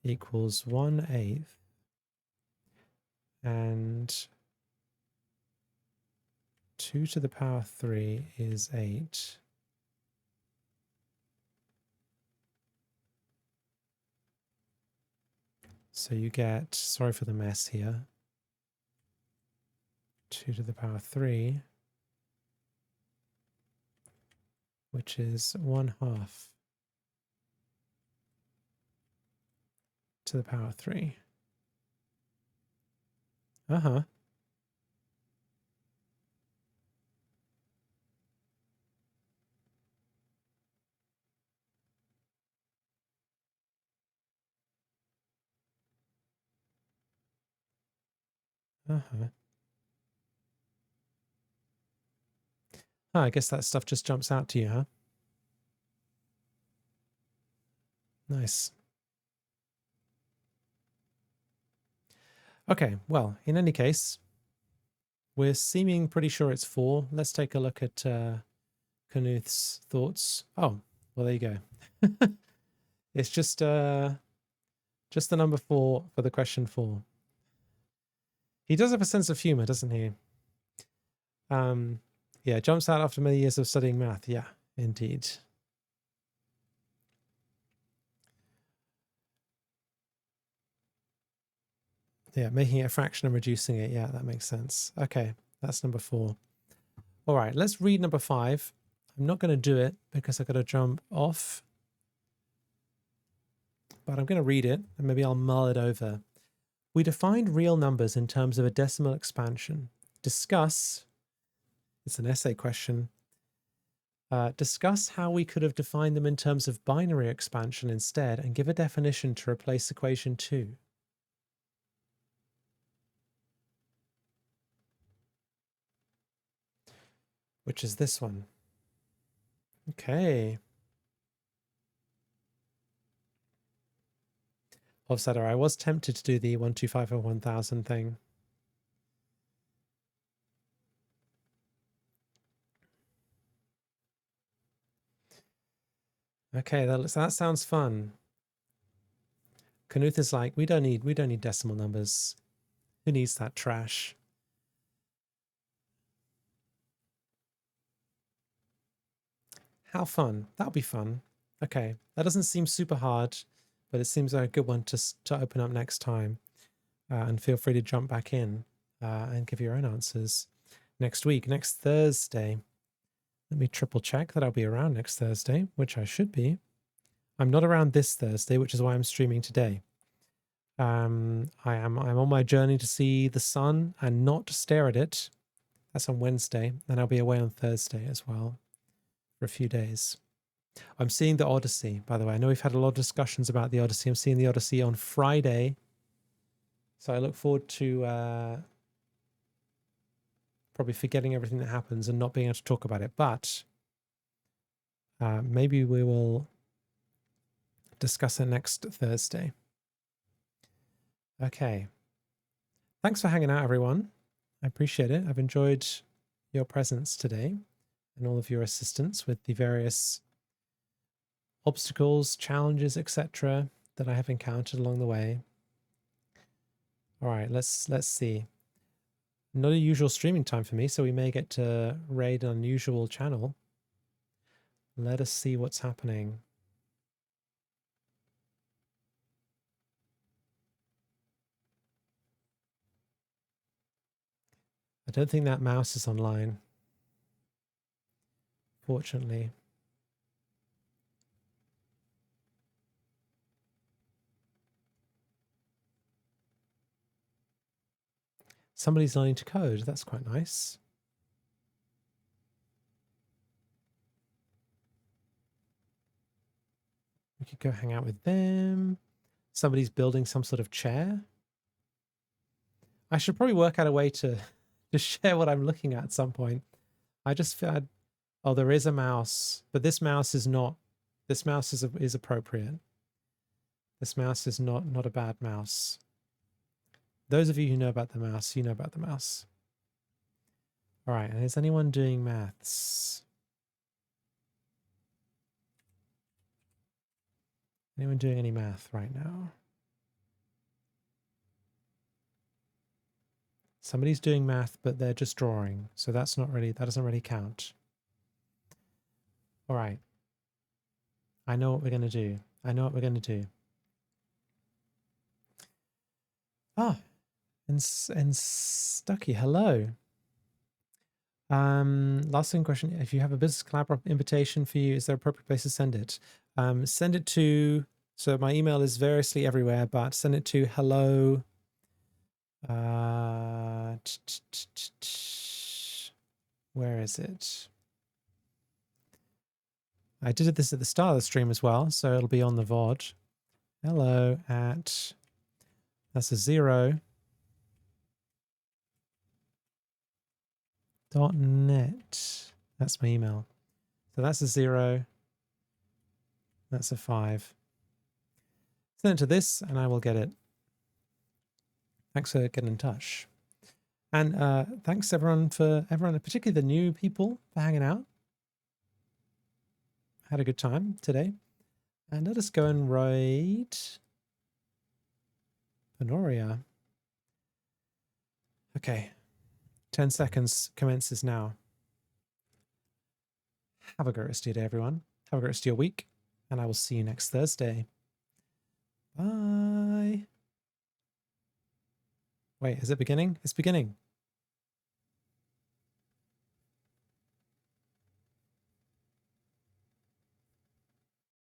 equals 1/8 and 2 to the power 3 is 8. So you get, sorry for the mess here, 2 to the power 3, which is 1/2 to the power 3. Uh-huh. Uh-huh. Oh, I guess that stuff just jumps out to you, huh? Nice. Okay, well, in any case, we're seeming pretty sure it's 4. Let's take a look at Knuth's thoughts. Oh, well, there you go. It's just the number 4 for the question 4. He does have a sense of humor, doesn't he? Yeah, jumps out after many years of studying math. Yeah, indeed. Yeah, making it a fraction and reducing it. Yeah, that makes sense. Okay, that's number 4. All right, let's read number 5. I'm not going to do it because I've got to jump off, but I'm going to read it and maybe I'll mull it over. We defined real numbers in terms of a decimal expansion. Discuss, it's an essay question, discuss how we could have defined them in terms of binary expansion instead and give a definition to replace equation 2. Which is this one. Okay. Offsetter, I was tempted to do the 125 over 1000 thing. Okay, that sounds fun. Knuth is like, we don't need decimal numbers. Who needs that trash? How fun. That'll be fun. Okay, that doesn't seem super hard, but it seems like a good one to open up next time. And feel free to jump back in and give your own answers next week, next Thursday. Let me triple check that I'll be around next Thursday, which I should be. I'm not around this Thursday, which is why I'm streaming today. I'm on my journey to see the sun and not to stare at it. That's on Wednesday, and I'll be away on Thursday as well for a few days. I'm seeing the Odyssey, by the way. I know we've had a lot of discussions about the Odyssey. I'm seeing the Odyssey on Friday, so I look forward to probably forgetting everything that happens and not being able to talk about it. But maybe we will discuss it next Thursday. Okay. Thanks for hanging out, everyone. I appreciate it. I've enjoyed your presence today and all of your assistance with the various obstacles, challenges, etc. that I have encountered along the way. All right, let's see. Not a usual streaming time for me, so we may get to raid an unusual channel. Let us see what's happening. I don't think that mouse is online, fortunately. Somebody's learning to code. That's quite nice. We could go hang out with them. Somebody's building some sort of chair. I should probably work out a way to share what I'm looking at some point. I just feel, oh, there is a mouse, but this mouse is not. This mouse is appropriate. This mouse is not a bad mouse. Those of you who know about the mouse, you know about the mouse. All right, and is anyone doing maths? Anyone doing any math right now? Somebody's doing math, but they're just drawing, so that doesn't really count. All right. I know what we're going to do. and Stucky, hello. Last thing question, if you have a business collab invitation for you, is there an appropriate place to send it? Send it to, so my email is variously everywhere, but send it to hello. Where is it? I did this at the start of the stream as well, so it'll be on the VOD. Hello at, that's a 0. .net. That's my email. So that's a 0. That's a 5. Send it to this and I will get it. Thanks for getting in touch. And thanks everyone, particularly the new people, for hanging out. Had a good time today. And let us go and raid Panoria. Okay. 10 seconds commences now. Have a great rest of your day, everyone. Have a great rest of your week. And I will see you next Thursday. Bye. Wait, is it beginning? It's beginning.